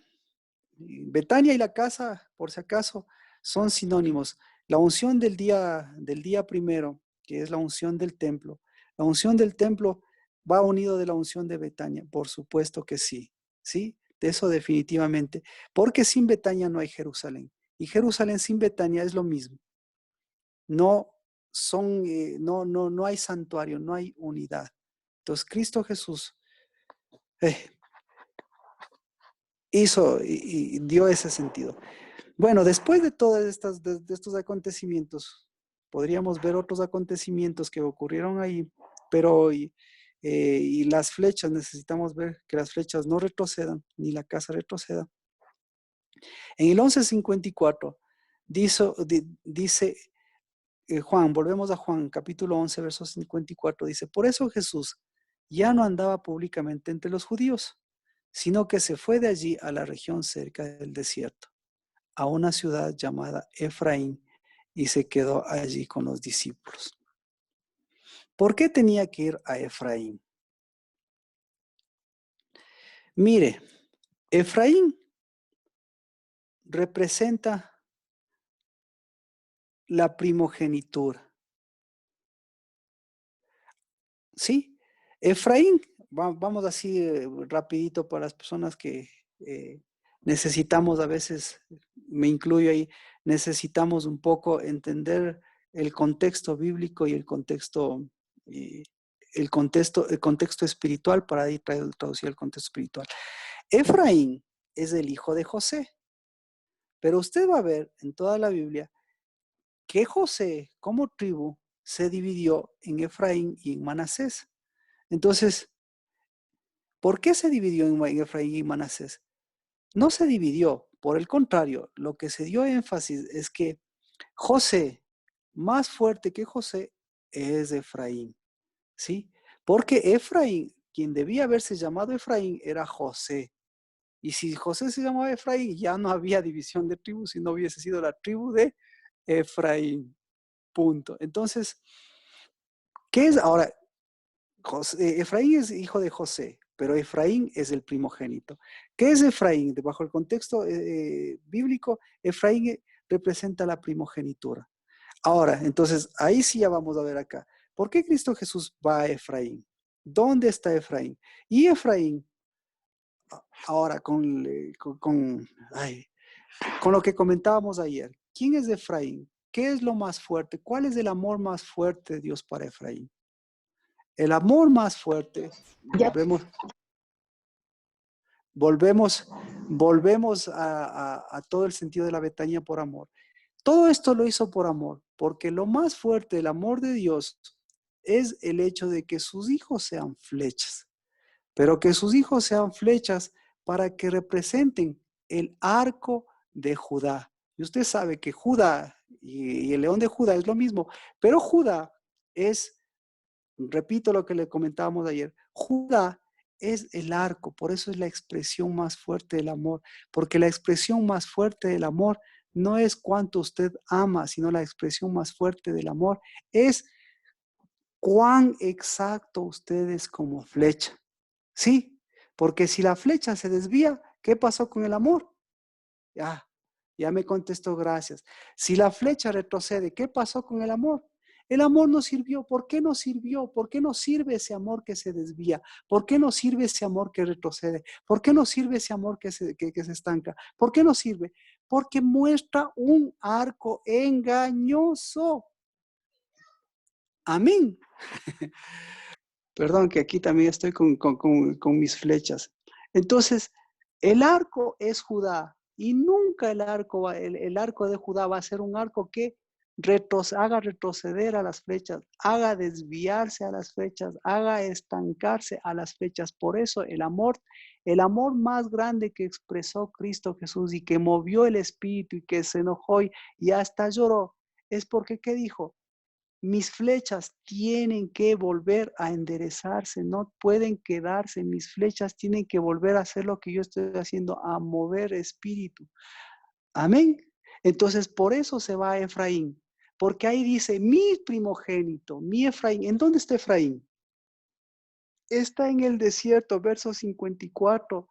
[SPEAKER 1] y la casa, por si acaso, son sinónimos. La unción del día primero, que es la unción del templo. La unción del templo va unido de la unción de Betania. Por supuesto que sí. ¿Sí? De eso definitivamente. Porque sin Betania no hay Jerusalén. Y Jerusalén sin Betania es lo mismo. No hay santuario, no hay unidad. Entonces, Cristo Jesús hizo y dio ese sentido. Bueno, después de todos estos acontecimientos, podríamos ver otros acontecimientos que ocurrieron ahí, pero y las flechas, necesitamos ver que las flechas no retrocedan, ni la casa retroceda. En el 11:54 dice Juan, volvemos a Juan, capítulo 11, verso 54, dice, por eso Jesús ya no andaba públicamente entre los judíos, sino que se fue de allí a la región cerca del desierto, a una ciudad llamada Efraín, y se quedó allí con los discípulos. ¿Por qué tenía que ir a Efraín? Mire, Efraín representa la primogenitura. ¿Sí? Efraín, vamos así rapidito para las personas que necesitamos, a veces me incluyo ahí, necesitamos un poco entender el contexto bíblico y el contexto espiritual para ahí traducir el contexto espiritual. Efraín es el hijo de José, pero usted va a ver en toda la Biblia que José, como tribu, se dividió en Efraín y en Manasés. Entonces, ¿por qué se dividió en Efraín y Manasés? No se dividió, por el contrario, lo que se dio énfasis es que José, más fuerte que José, es Efraín, ¿sí? Porque Efraín, quien debía haberse llamado Efraín, era José. Y si José se llamaba Efraín, ya no había división de tribus, si no hubiese sido la tribu de Efraín. Punto. Entonces, ¿qué es ahora? Efraín es hijo de José, pero Efraín es el primogénito. ¿Qué es Efraín? Bajo el contexto bíblico, Efraín representa la primogenitura. Ahora, entonces, ahí sí ya vamos a ver acá. ¿Por qué Cristo Jesús va a Efraín? ¿Dónde está Efraín? Y Efraín, ahora con lo que comentábamos ayer, ¿quién es Efraín? ¿Qué es lo más fuerte? ¿Cuál es el amor más fuerte de Dios para Efraín? El amor más fuerte, volvemos a todo el sentido de la Betanía por amor. Todo esto lo hizo por amor, porque lo más fuerte del amor de Dios es el hecho de que sus hijos sean flechas, pero que sus hijos sean flechas para que representen el arco de Judá. Y usted sabe que Judá y el león de Judá es lo mismo, pero Judá es, repito lo que le comentábamos ayer, Judá es el arco, por eso es la expresión más fuerte del amor, porque la expresión más fuerte del amor no es cuánto usted ama, sino la expresión más fuerte del amor es cuán exacto usted es como flecha. Sí, porque si la flecha se desvía, ¿qué pasó con el amor? Ya me contestó, gracias. Si la flecha retrocede, ¿qué pasó con el amor? El amor no sirvió. ¿Por qué no sirvió? ¿Por qué no sirve ese amor que se desvía? ¿Por qué no sirve ese amor que retrocede? ¿Por qué no sirve ese amor que se estanca? ¿Por qué no sirve? Porque muestra un arco engañoso. Amén. Perdón, que aquí también estoy con mis flechas. Entonces, el arco es Judá y nunca el arco de Judá va a ser un arco que haga retroceder a las flechas, haga desviarse a las flechas, haga estancarse a las flechas. Por eso el amor más grande que expresó Cristo Jesús y que movió el espíritu y que se enojó y hasta lloró, es porque, ¿qué dijo? Mis flechas tienen que volver a enderezarse, no pueden quedarse. Mis flechas tienen que volver a hacer lo que yo estoy haciendo, a mover espíritu. Amén. Entonces, por eso se va a Efraín, porque ahí dice, mi primogénito, mi Efraín. ¿En dónde está Efraín? Está en el desierto, verso 54.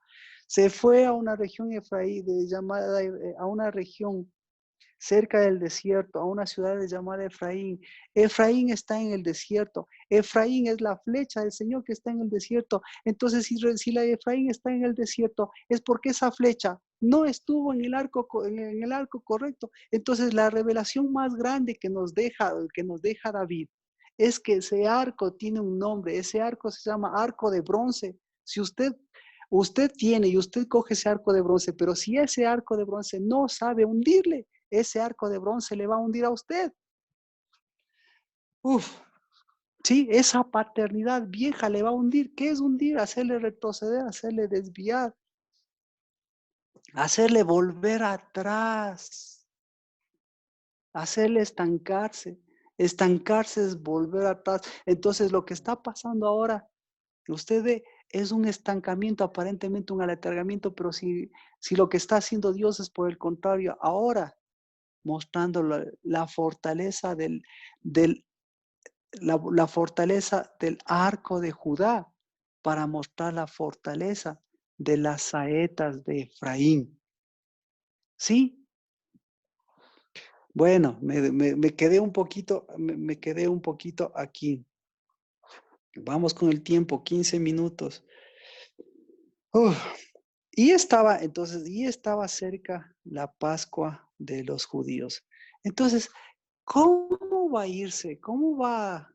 [SPEAKER 1] Se fue a una región llamada, a una región cerca del desierto, a una ciudad llamada Efraín. Efraín está en el desierto. Efraín es la flecha del Señor que está en el desierto. Entonces, si la Efraín está en el desierto, es porque esa flecha no estuvo en el arco correcto. Entonces, la revelación más grande que nos deja David es que ese arco tiene un nombre. Ese arco se llama arco de bronce. Si usted tiene y usted coge ese arco de bronce, pero si ese arco de bronce no sabe hundirle, ese arco de bronce le va a hundir a usted. Sí, esa paternidad vieja le va a hundir. ¿Qué es hundir? Hacerle retroceder, hacerle desviar, hacerle volver atrás, hacerle estancarse. Estancarse es volver atrás. Entonces, lo que está pasando ahora, usted ve, es un estancamiento, aparentemente un aletargamiento, pero si lo que está haciendo Dios es por el contrario, ahora mostrando la fortaleza la fortaleza del arco de Judá para mostrar la fortaleza de las saetas de Efraín. ¿Sí? Bueno, me quedé un poquito aquí. Vamos con el tiempo, 15 minutos. Y estaba cerca la Pascua de los judíos. Entonces, ¿cómo va a irse? ¿Cómo va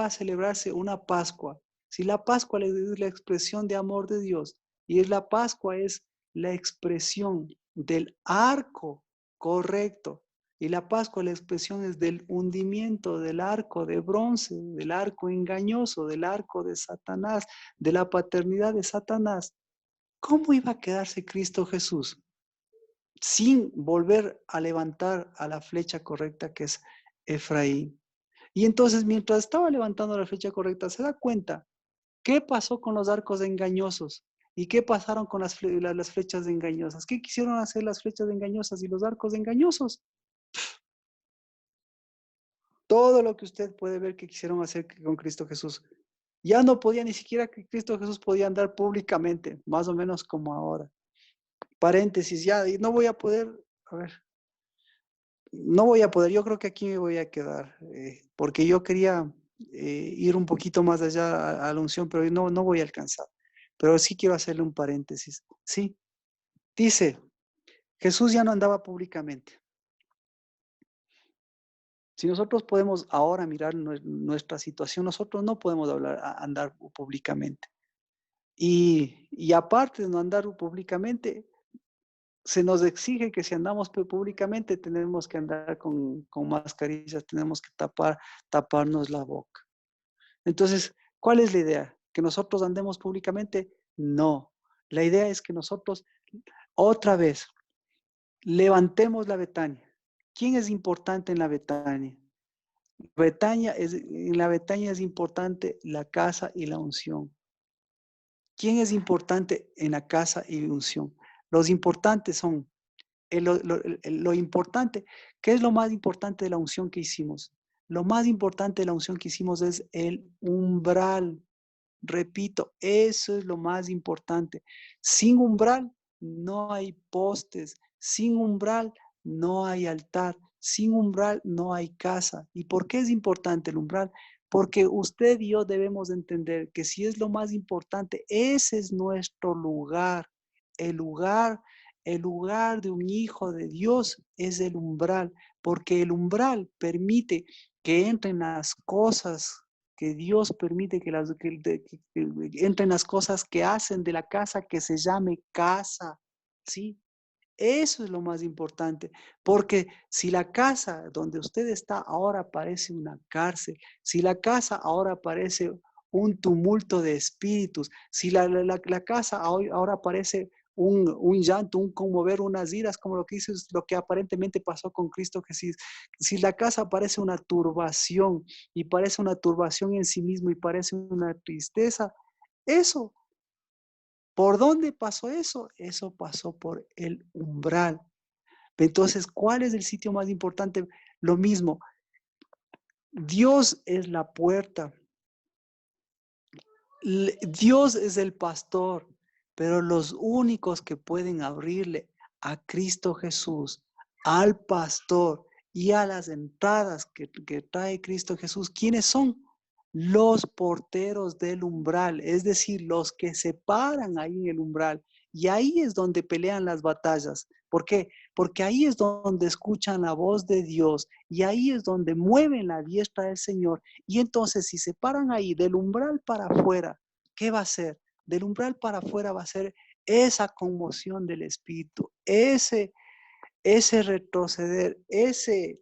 [SPEAKER 1] a celebrarse una Pascua? Si la Pascua es la expresión de amor de Dios y la Pascua es la expresión del arco correcto. Y la Pascua, la expresión es del hundimiento del arco de bronce, del arco engañoso, del arco de Satanás, de la paternidad de Satanás. ¿Cómo iba a quedarse Cristo Jesús sin volver a levantar a la flecha correcta que es Efraín? Y entonces, mientras estaba levantando la flecha correcta, se da cuenta qué pasó con los arcos engañosos y qué pasaron con las flechas engañosas. ¿Qué quisieron hacer las flechas engañosas y los arcos engañosos? Todo lo que usted puede ver que quisieron hacer con Cristo Jesús. Ya no podía, ni siquiera que Cristo Jesús podía andar públicamente, más o menos como ahora. Paréntesis, ya, y no voy a poder, a ver, no voy a poder, yo creo que aquí me voy a quedar, porque yo quería ir un poquito más allá a la unción, pero no voy a alcanzar. Pero sí quiero hacerle un paréntesis. Sí, dice, Jesús ya no andaba públicamente. Si nosotros podemos ahora mirar nuestra situación, nosotros no podemos andar públicamente. Y aparte de no andar públicamente, se nos exige que si andamos públicamente tenemos que andar con mascarillas, tenemos que taparnos la boca. Entonces, ¿cuál es la idea? ¿Que nosotros andemos públicamente? No. La idea es que nosotros, otra vez, levantemos la Betania. ¿Quién es importante en la Betania? En la Betania es importante la casa y la unción. ¿Quién es importante en la casa y la unción? Los importantes son, lo importante, ¿qué es lo más importante de la unción que hicimos? Lo más importante de la unción que hicimos es el umbral. Repito, eso es lo más importante. Sin umbral no hay postes, sin umbral no hay altar, sin umbral no hay casa. ¿Y por qué es importante el umbral? Porque usted y yo debemos entender que si es lo más importante, ese es nuestro lugar. El lugar, el lugar de un hijo de Dios es el umbral, porque el umbral permite que entren las cosas que Dios permite que entren las cosas que hacen de la casa que se llame casa, ¿sí? Eso es lo más importante, porque si la casa donde usted está ahora parece una cárcel, si la casa ahora parece un tumulto de espíritus, si la casa ahora parece un llanto, un conmover, unas iras, como lo que aparentemente pasó con Cristo Jesús, si la casa parece una turbación y parece una turbación en sí mismo y parece una tristeza, eso, ¿por dónde pasó eso? Eso pasó por el umbral. Entonces, ¿cuál es el sitio más importante? Lo mismo, Dios es la puerta. Dios es el pastor, pero los únicos que pueden abrirle a Cristo Jesús, al pastor y a las entradas que trae Cristo Jesús, ¿quiénes son? Los porteros del umbral, es decir, los que se paran ahí en el umbral. Y ahí es donde pelean las batallas. ¿Por qué? Porque ahí es donde escuchan la voz de Dios y ahí es donde mueven la diestra del Señor. Y entonces si se paran ahí del umbral para afuera, ¿qué va a ser? Del umbral para afuera va a ser esa conmoción del Espíritu, ese retroceder, ese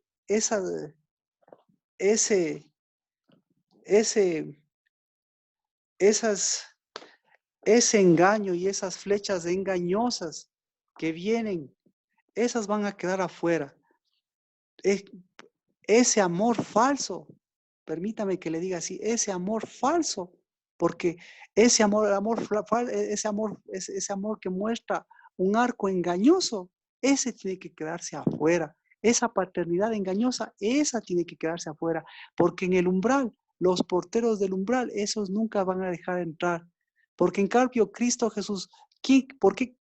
[SPEAKER 1] engaño y esas flechas engañosas que vienen, esas van a quedar afuera. Ese amor falso, permítame que le diga así, ese amor falso, porque ese amor que muestra un arco engañoso, ese tiene que quedarse afuera. Esa paternidad engañosa, esa tiene que quedarse afuera, porque en el umbral, los porteros del umbral, esos nunca van a dejar entrar. Porque en cambio, Cristo Jesús, ¿por qué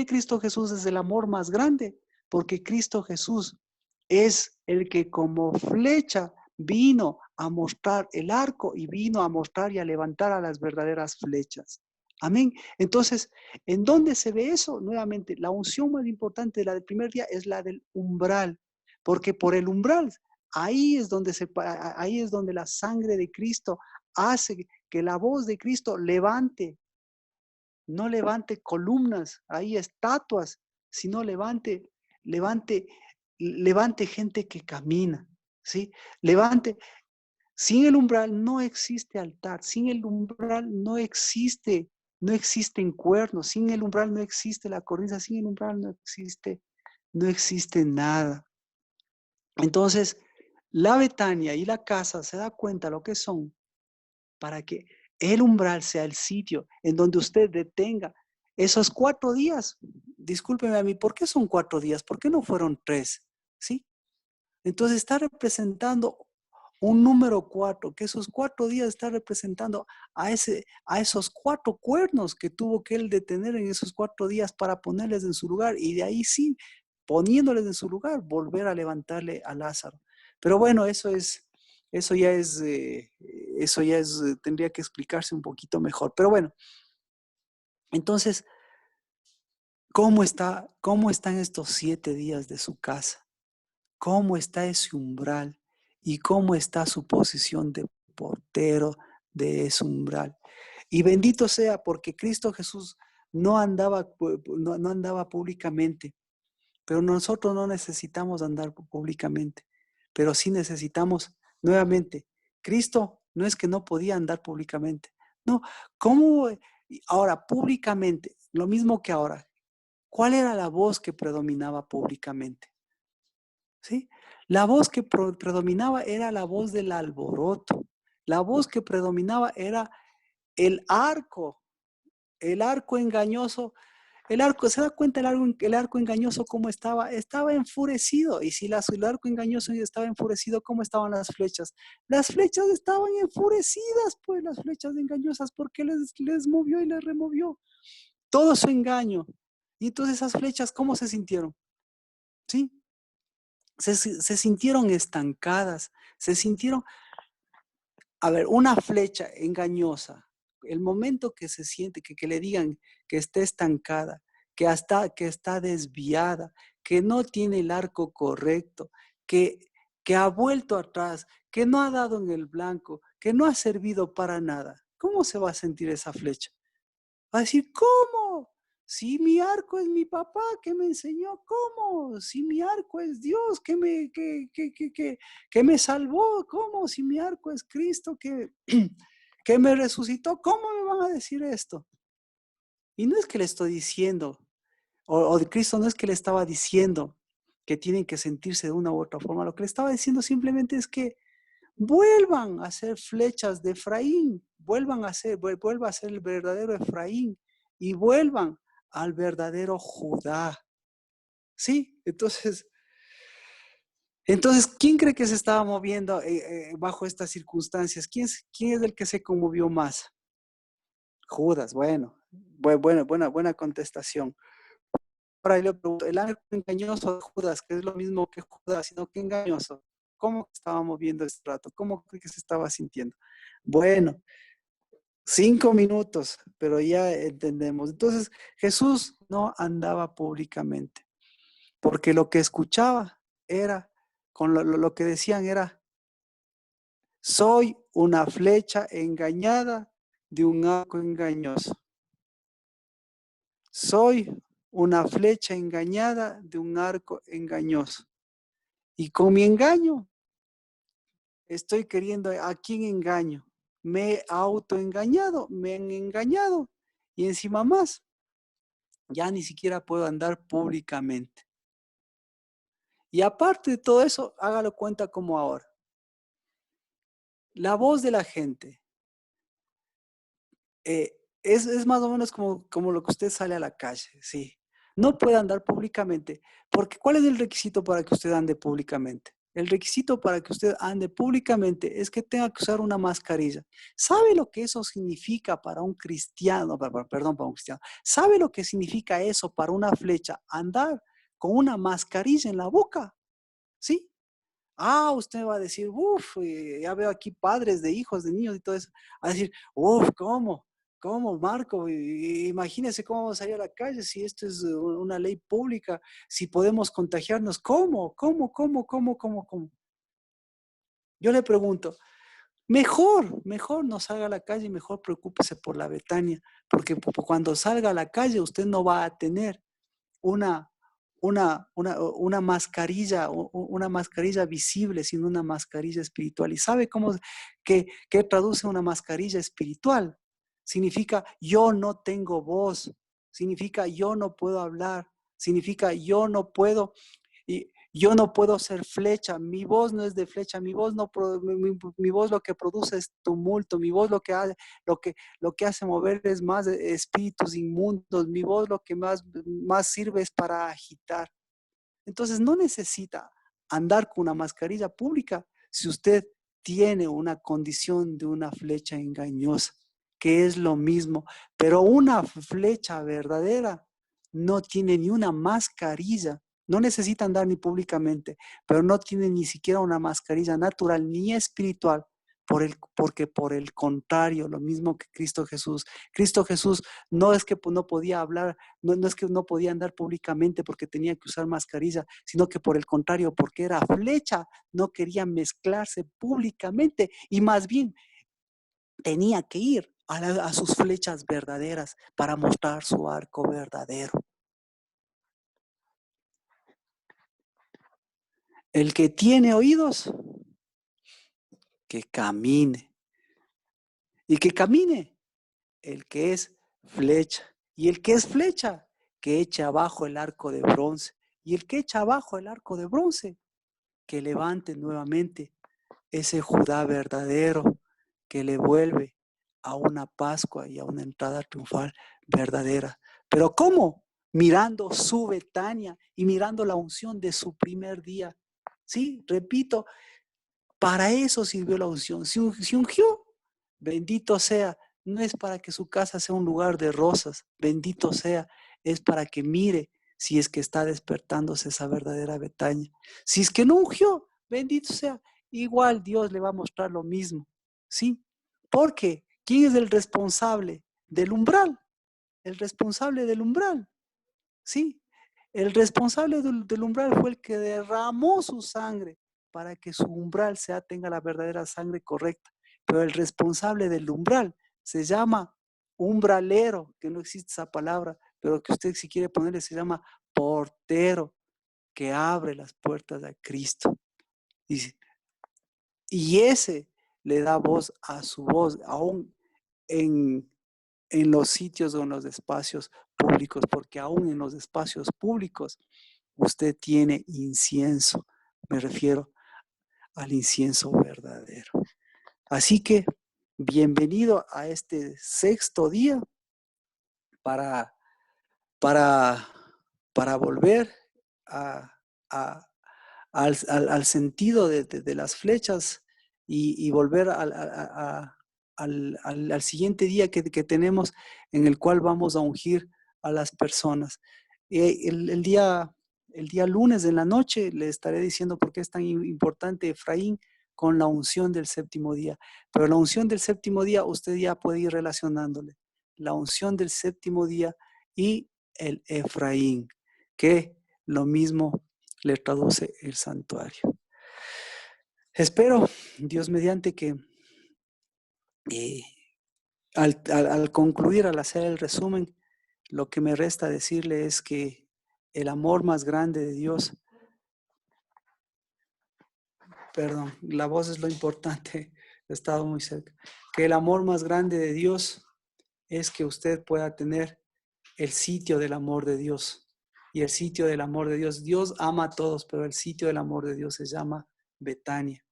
[SPEAKER 1] Cristo Jesús es el amor más grande? Porque Cristo Jesús es el que como flecha vino a mostrar el arco y vino a mostrar y a levantar a las verdaderas flechas. Amén. Entonces, ¿en dónde se ve eso? Nuevamente, la unción más importante de la del primer día es la del umbral, porque por el umbral, ahí es donde la sangre de Cristo hace que la voz de Cristo no levante columnas, ahí estatuas, sino levante levante gente que camina, ¿sí? Levante. Sin el umbral no existe altar, sin el umbral no existen cuernos, sin el umbral no existe la cornisa, sin el umbral no existe nada. Entonces, la Betania y la casa se da cuenta lo que son para que el umbral sea el sitio en donde usted detenga esos 4 días. Discúlpeme a mí, ¿por qué son 4 días? ¿Por qué no fueron 3? ¿Sí? Entonces está representando un número 4, que esos 4 días está representando a esos 4 cuernos que tuvo que él detener en esos 4 días para ponerles en su lugar, y de ahí sí, poniéndoles en su lugar, volver a levantarle a Lázaro. Pero bueno, eso ya es, tendría que explicarse un poquito mejor. Pero bueno, entonces, ¿cómo están estos 7 días de su casa? ¿Cómo está ese umbral? ¿Y cómo está su posición de portero de ese umbral? Y bendito sea, porque Cristo Jesús no andaba públicamente, pero nosotros no necesitamos andar públicamente, pero sí necesitamos, nuevamente, Cristo no es que no podía andar públicamente, no, ¿cómo? Ahora, públicamente, lo mismo que ahora, ¿cuál era la voz que predominaba públicamente? ¿Sí? La voz que predominaba era la voz del alboroto. La voz que predominaba era el arco engañoso. ¿Se da cuenta el arco engañoso cómo estaba? Estaba enfurecido. Y si el arco engañoso estaba enfurecido, ¿cómo estaban las flechas? Las flechas estaban enfurecidas, pues las flechas engañosas, porque les movió y les removió todo su engaño. Y entonces esas flechas, ¿cómo se sintieron? ¿Sí? Se sintieron estancadas, se sintieron, a ver, una flecha engañosa, el momento que se siente, que le digan que está estancada, que está desviada, que no tiene el arco correcto, que ha vuelto atrás, que no ha dado en el blanco, que no ha servido para nada, ¿cómo se va a sentir esa flecha? Va a decir, ¿cómo? Si mi arco es mi papá que me enseñó, ¿cómo? Si mi arco es Dios que me salvó, ¿cómo? Si mi arco es Cristo que me resucitó, ¿cómo me van a decir esto? Y no es que le estoy diciendo, o de Cristo no es que le estaba diciendo que tienen que sentirse de una u otra forma, lo que le estaba diciendo simplemente es que vuelvan a ser flechas de Efraín, vuelva a ser el verdadero Efraín y vuelvan al verdadero Judá. ¿Sí? Entonces, ¿quién cree que se estaba moviendo bajo estas circunstancias? ¿Quién es el que se conmovió más? Judas, buena contestación. Ahora yo le pregunto, el arco engañoso de Judas, que es lo mismo que Judas, sino que engañoso, ¿cómo estaba moviendo este rato? ¿Cómo cree que se estaba sintiendo? Bueno, 5 minutos, pero ya entendemos. Entonces, Jesús no andaba públicamente, porque lo que escuchaba era, con lo que decían era, soy una flecha engañada de un arco engañoso. Soy una flecha engañada de un arco engañoso. Y con mi engaño, estoy queriendo, ¿a quién engaño? Me he autoengañado, me han engañado. Y encima más, ya ni siquiera puedo andar públicamente. Y aparte de todo eso, hágalo cuenta como ahora. La voz de la gente es más o menos como lo que usted sale a la calle, sí. No puede andar públicamente, porque ¿cuál es el requisito para que usted ande públicamente? El requisito para que usted ande públicamente es que tenga que usar una mascarilla. ¿Sabe lo que eso significa para un cristiano? Perdón, para un cristiano. ¿Sabe lo que significa eso para una flecha? Andar con una mascarilla en la boca, ¿sí? Usted va a decir, ya veo aquí padres de hijos, de niños y todo eso. A decir, ¿cómo? ¿Cómo, Marco? Imagínese cómo vamos a ir a la calle si esto es una ley pública, si podemos contagiarnos. ¿Cómo? Yo le pregunto, mejor no salga a la calle, mejor preocúpese por la Betania, porque cuando salga a la calle usted no va a tener una mascarilla visible, sino una mascarilla espiritual. ¿Y sabe qué traduce una mascarilla espiritual? Significa yo no tengo voz, significa yo no puedo hablar, significa yo no puedo ser flecha, mi voz no es de flecha, mi voz mi voz lo que produce es tumulto, mi voz lo que hace mover es más espíritus inmundos, mi voz lo que más sirve es para agitar. Entonces no necesita andar con una mascarilla pública si usted tiene una condición de una flecha engañosa, que es lo mismo, pero una flecha verdadera no tiene ni una mascarilla. No necesita andar ni públicamente, pero no tiene ni siquiera una mascarilla natural ni espiritual, porque por el contrario, lo mismo que Cristo Jesús. Cristo Jesús no es que no podía hablar, no es que no podía andar públicamente porque tenía que usar mascarilla, sino que por el contrario, porque era flecha, no quería mezclarse públicamente y más bien tenía que ir a sus flechas verdaderas para mostrar su arco verdadero. El que tiene oídos, que camine. Y que camine el que es flecha. Y el que es flecha, que eche abajo el arco de bronce. Y el que echa abajo el arco de bronce, que levante nuevamente ese Judá verdadero que le vuelve a una Pascua y a una entrada triunfal verdadera. ¿Pero cómo? Mirando su Betania y mirando la unción de su primer día. Sí, repito, para eso sirvió la unción. Si ungió, bendito sea, no es para que su casa sea un lugar de rosas, bendito sea, es para que mire si es que está despertándose esa verdadera Betania. Si es que no ungió, bendito sea, igual Dios le va a mostrar lo mismo, ¿sí? Porque, ¿quién es el responsable del umbral? El responsable del umbral, ¿sí? El responsable del umbral fue el que derramó su sangre para que su umbral tenga la verdadera sangre correcta. Pero el responsable del umbral se llama umbralero, que no existe esa palabra, pero que usted si quiere ponerle se llama portero, que abre las puertas a Cristo. Y ese le da voz a su voz, aún en los sitios o en los espacios públicos, porque aún en los espacios públicos usted tiene incienso. Me refiero al incienso verdadero. Así que bienvenido a este sexto día para volver al sentido de las flechas y volver al siguiente día que tenemos, en el cual vamos a ungir a las personas. El día lunes en la noche le estaré diciendo por qué es tan importante Efraín con la unción del séptimo día. Pero la unción del séptimo día usted ya puede ir relacionándole. La unción del séptimo día y el Efraín, que lo mismo le traduce el santuario. Espero, Dios mediante, que al concluir, al hacer el resumen, lo que me resta decirle es que el amor más grande de Dios, perdón, la voz es lo importante, he estado muy cerca, que el amor más grande de Dios es que usted pueda tener el sitio del amor de Dios. Y el sitio del amor de Dios, Dios ama a todos, pero el sitio del amor de Dios se llama Betania.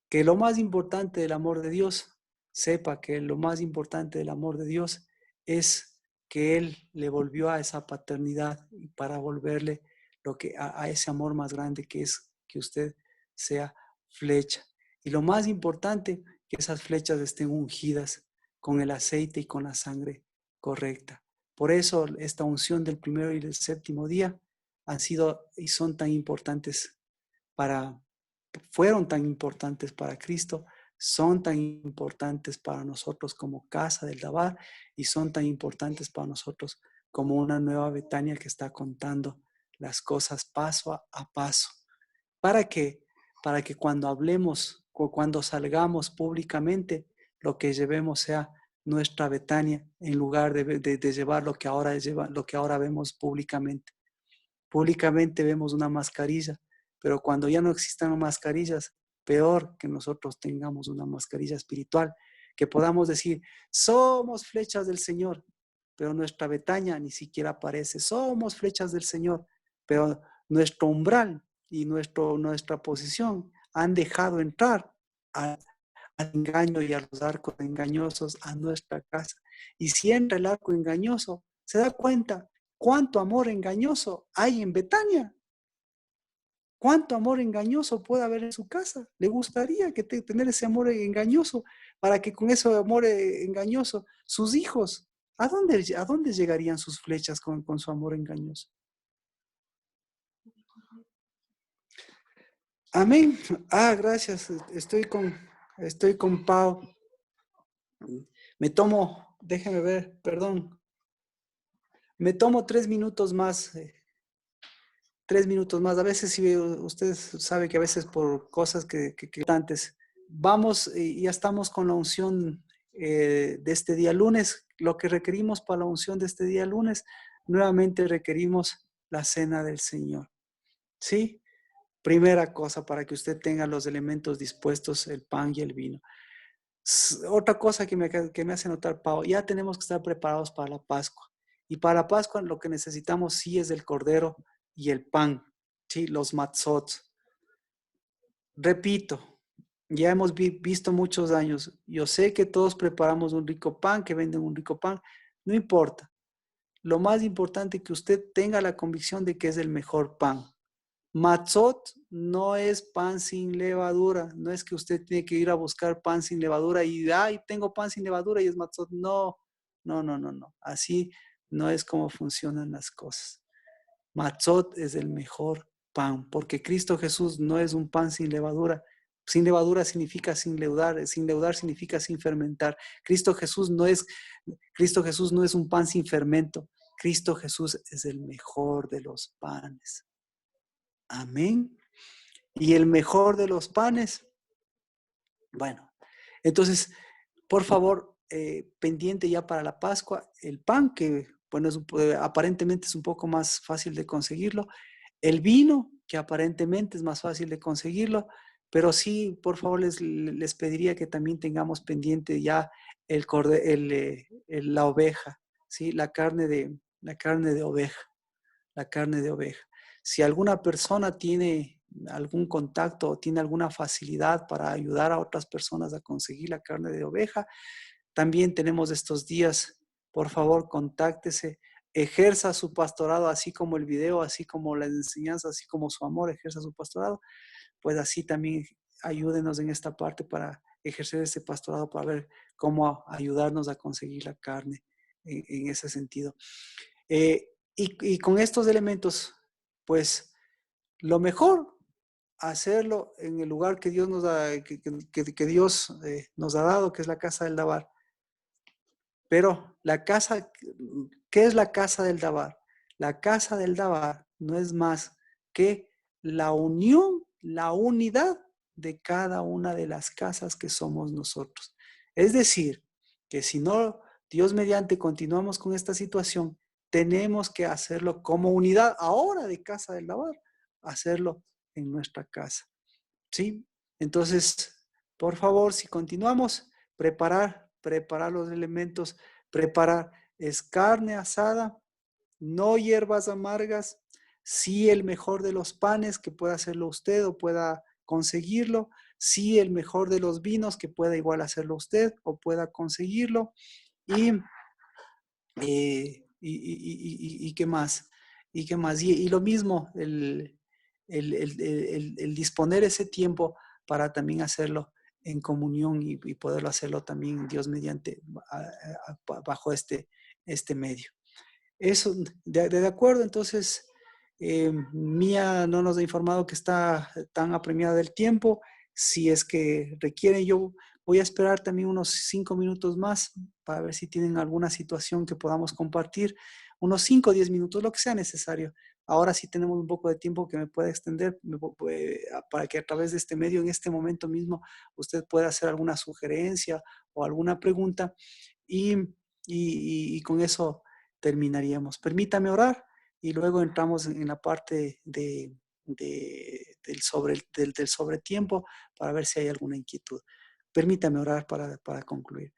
[SPEAKER 1] Que lo más importante del amor de Dios, sepa que lo más importante del amor de Dios es que Él le volvió a esa paternidad para volverle a ese amor más grande que es que usted sea flecha. Y lo más importante, que esas flechas estén ungidas con el aceite y con la sangre correcta. Por eso esta unción del primero y del séptimo día han sido y son tan importantes fueron tan importantes para Cristo, son tan importantes para nosotros como casa del Dabar y son tan importantes para nosotros como una nueva Betania que está contando las cosas paso a paso. ¿Para qué? Para que cuando hablemos o cuando salgamos públicamente, lo que llevemos sea nuestra Betania en lugar de llevar lo que ahora vemos públicamente. Públicamente vemos una mascarilla, pero cuando ya no existan mascarillas, peor que nosotros tengamos una mascarilla espiritual, que podamos decir, somos flechas del Señor, pero nuestra Betania ni siquiera aparece. Somos flechas del Señor, pero nuestro umbral y nuestra posición han dejado entrar al engaño y a los arcos engañosos a nuestra casa. Y si entra el arco engañoso, se da cuenta cuánto amor engañoso hay en Betania. ¿Cuánto amor engañoso puede haber en su casa? ¿Le gustaría tener ese amor engañoso para que con ese amor engañoso sus hijos, ¿a dónde llegarían sus flechas con su amor engañoso? Amén. Gracias. Estoy con Pau. Déjeme ver, perdón. Me tomo 3 minutos más. 3 minutos más. A veces, si ustedes saben que a veces por cosas que antes, vamos y ya estamos con la unción de este día lunes. Lo que requerimos para la unción de este día lunes, nuevamente requerimos la cena del Señor. ¿Sí? Primera cosa, para que usted tenga los elementos dispuestos, el pan y el vino. Otra cosa que me hace notar, Pau, ya tenemos que estar preparados para la Pascua. Y para la Pascua lo que necesitamos sí es el cordero y el pan, ¿sí? Los matzot. Repito, ya hemos visto muchos años. Yo sé que todos preparamos un rico pan, que venden un rico pan. No importa. Lo más importante es que usted tenga la convicción de que es el mejor pan. Matzot no es pan sin levadura. No es que usted tiene que ir a buscar pan sin levadura y, tengo pan sin levadura y es matzot. No. Así no es como funcionan las cosas. Matzot es el mejor pan, porque Cristo Jesús no es un pan sin levadura. Sin levadura significa sin leudar significa sin fermentar. Cristo Jesús no es un pan sin fermento. Cristo Jesús es el mejor de los panes. Amén. Y el mejor de los panes. Bueno, entonces, por favor, pendiente ya para la Pascua, el pan que, bueno, aparentemente es un poco más fácil de conseguirlo. El vino, que aparentemente es más fácil de conseguirlo, pero sí, por favor, les pediría que también tengamos pendiente ya la oveja, ¿sí? La carne de oveja. La carne de oveja. Si alguna persona tiene algún contacto o tiene alguna facilidad para ayudar a otras personas a conseguir la carne de oveja, también tenemos estos días. Por favor, contáctese, ejerza su pastorado, así como el video, así como la enseñanza, así como su amor, ejerza su pastorado. Pues así también ayúdenos en esta parte para ejercer ese pastorado, para ver cómo ayudarnos a conseguir la carne en ese sentido. Y con estos elementos, pues lo mejor, hacerlo en el lugar que Dios nos ha dado, que es la casa del Dabar. Pero ¿qué es la casa del Dabar? La casa del Dabar no es más que la unión, la unidad de cada una de las casas que somos nosotros. Es decir, que si no, Dios mediante, continuamos con esta situación, tenemos que hacerlo como unidad ahora de casa del Dabar, hacerlo en nuestra casa. ¿Sí? Entonces, por favor, si continuamos, preparar los elementos, preparar es carne asada, no hierbas amargas, sí el mejor de los panes que pueda hacerlo usted o pueda conseguirlo, sí el mejor de los vinos que pueda igual hacerlo usted o pueda conseguirlo y qué más, y lo mismo, el disponer ese tiempo para también hacerlo en comunión y poderlo hacerlo también Dios mediante bajo este medio. Eso, de acuerdo, entonces Mía no nos ha informado que está tan apremiada del tiempo. Si es que requieren, yo voy a esperar también unos 5 minutos más para ver si tienen alguna situación que podamos compartir. Unos 5 o 10 minutos, lo que sea necesario. Ahora sí tenemos un poco de tiempo que me pueda extender para que a través de este medio, en este momento mismo, usted pueda hacer alguna sugerencia o alguna pregunta y con eso terminaríamos. Permítame orar. y luego entramos en la parte del sobretiempo para ver si hay alguna inquietud. Permítame orar para concluir.